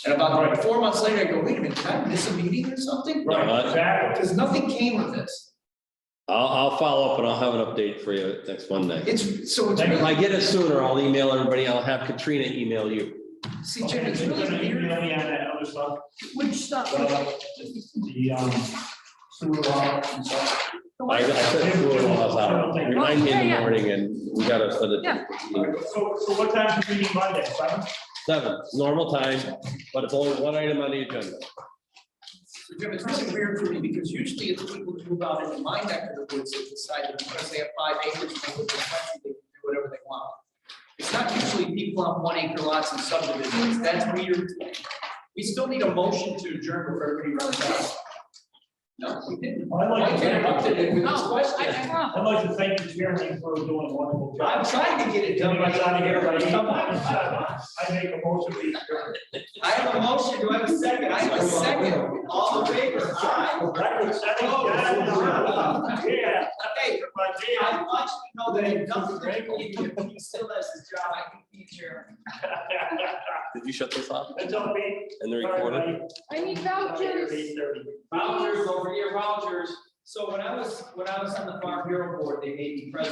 And about 4 months later, I go, wait a minute, did I miss a meeting or something? Right, exactly. Because nothing came of this. I'll follow up and I'll have an update for you next Monday. It's, so it's If I really, get it sooner, I'll email everybody. I'll have Katrina email you. see, Jim, it's really weird. On that other stuff, Which stuff? the sewer law and stuff. I sent sewer laws out. Remind me in the morning and we gotta send it. Yeah. So what time should we meet Monday, 7? 7, normal time, but it's only one item on the agenda. Jim, it's really weird for me, because usually it's people who move out into my neck of the woods that decide that because they have 5 acres, they live in the country, they can do whatever they want. It's not usually people on 1 acre lots and subdivisions, that's weird. We still need a motion to adjourn before everybody runs out. No, we didn't. I'd like I to interrupted it with this Oh, question. I'd like to thank the chairman for doing a wonderful job. I'm trying to get it done. I'm trying to get everybody. Come on. I make a motion to adjourn. I have a motion, do I have a second? I have a second, all in favor, aye. Record setting. Yeah. Hey, My I damn. want you to know that if nothing, he still has his job, I can be chairman. Did you shut this off That's all me. and the recorder? I need vouchers. 8:30. Vouchers, over here, vouchers. So when I was on the Farm Bureau Board, they made me president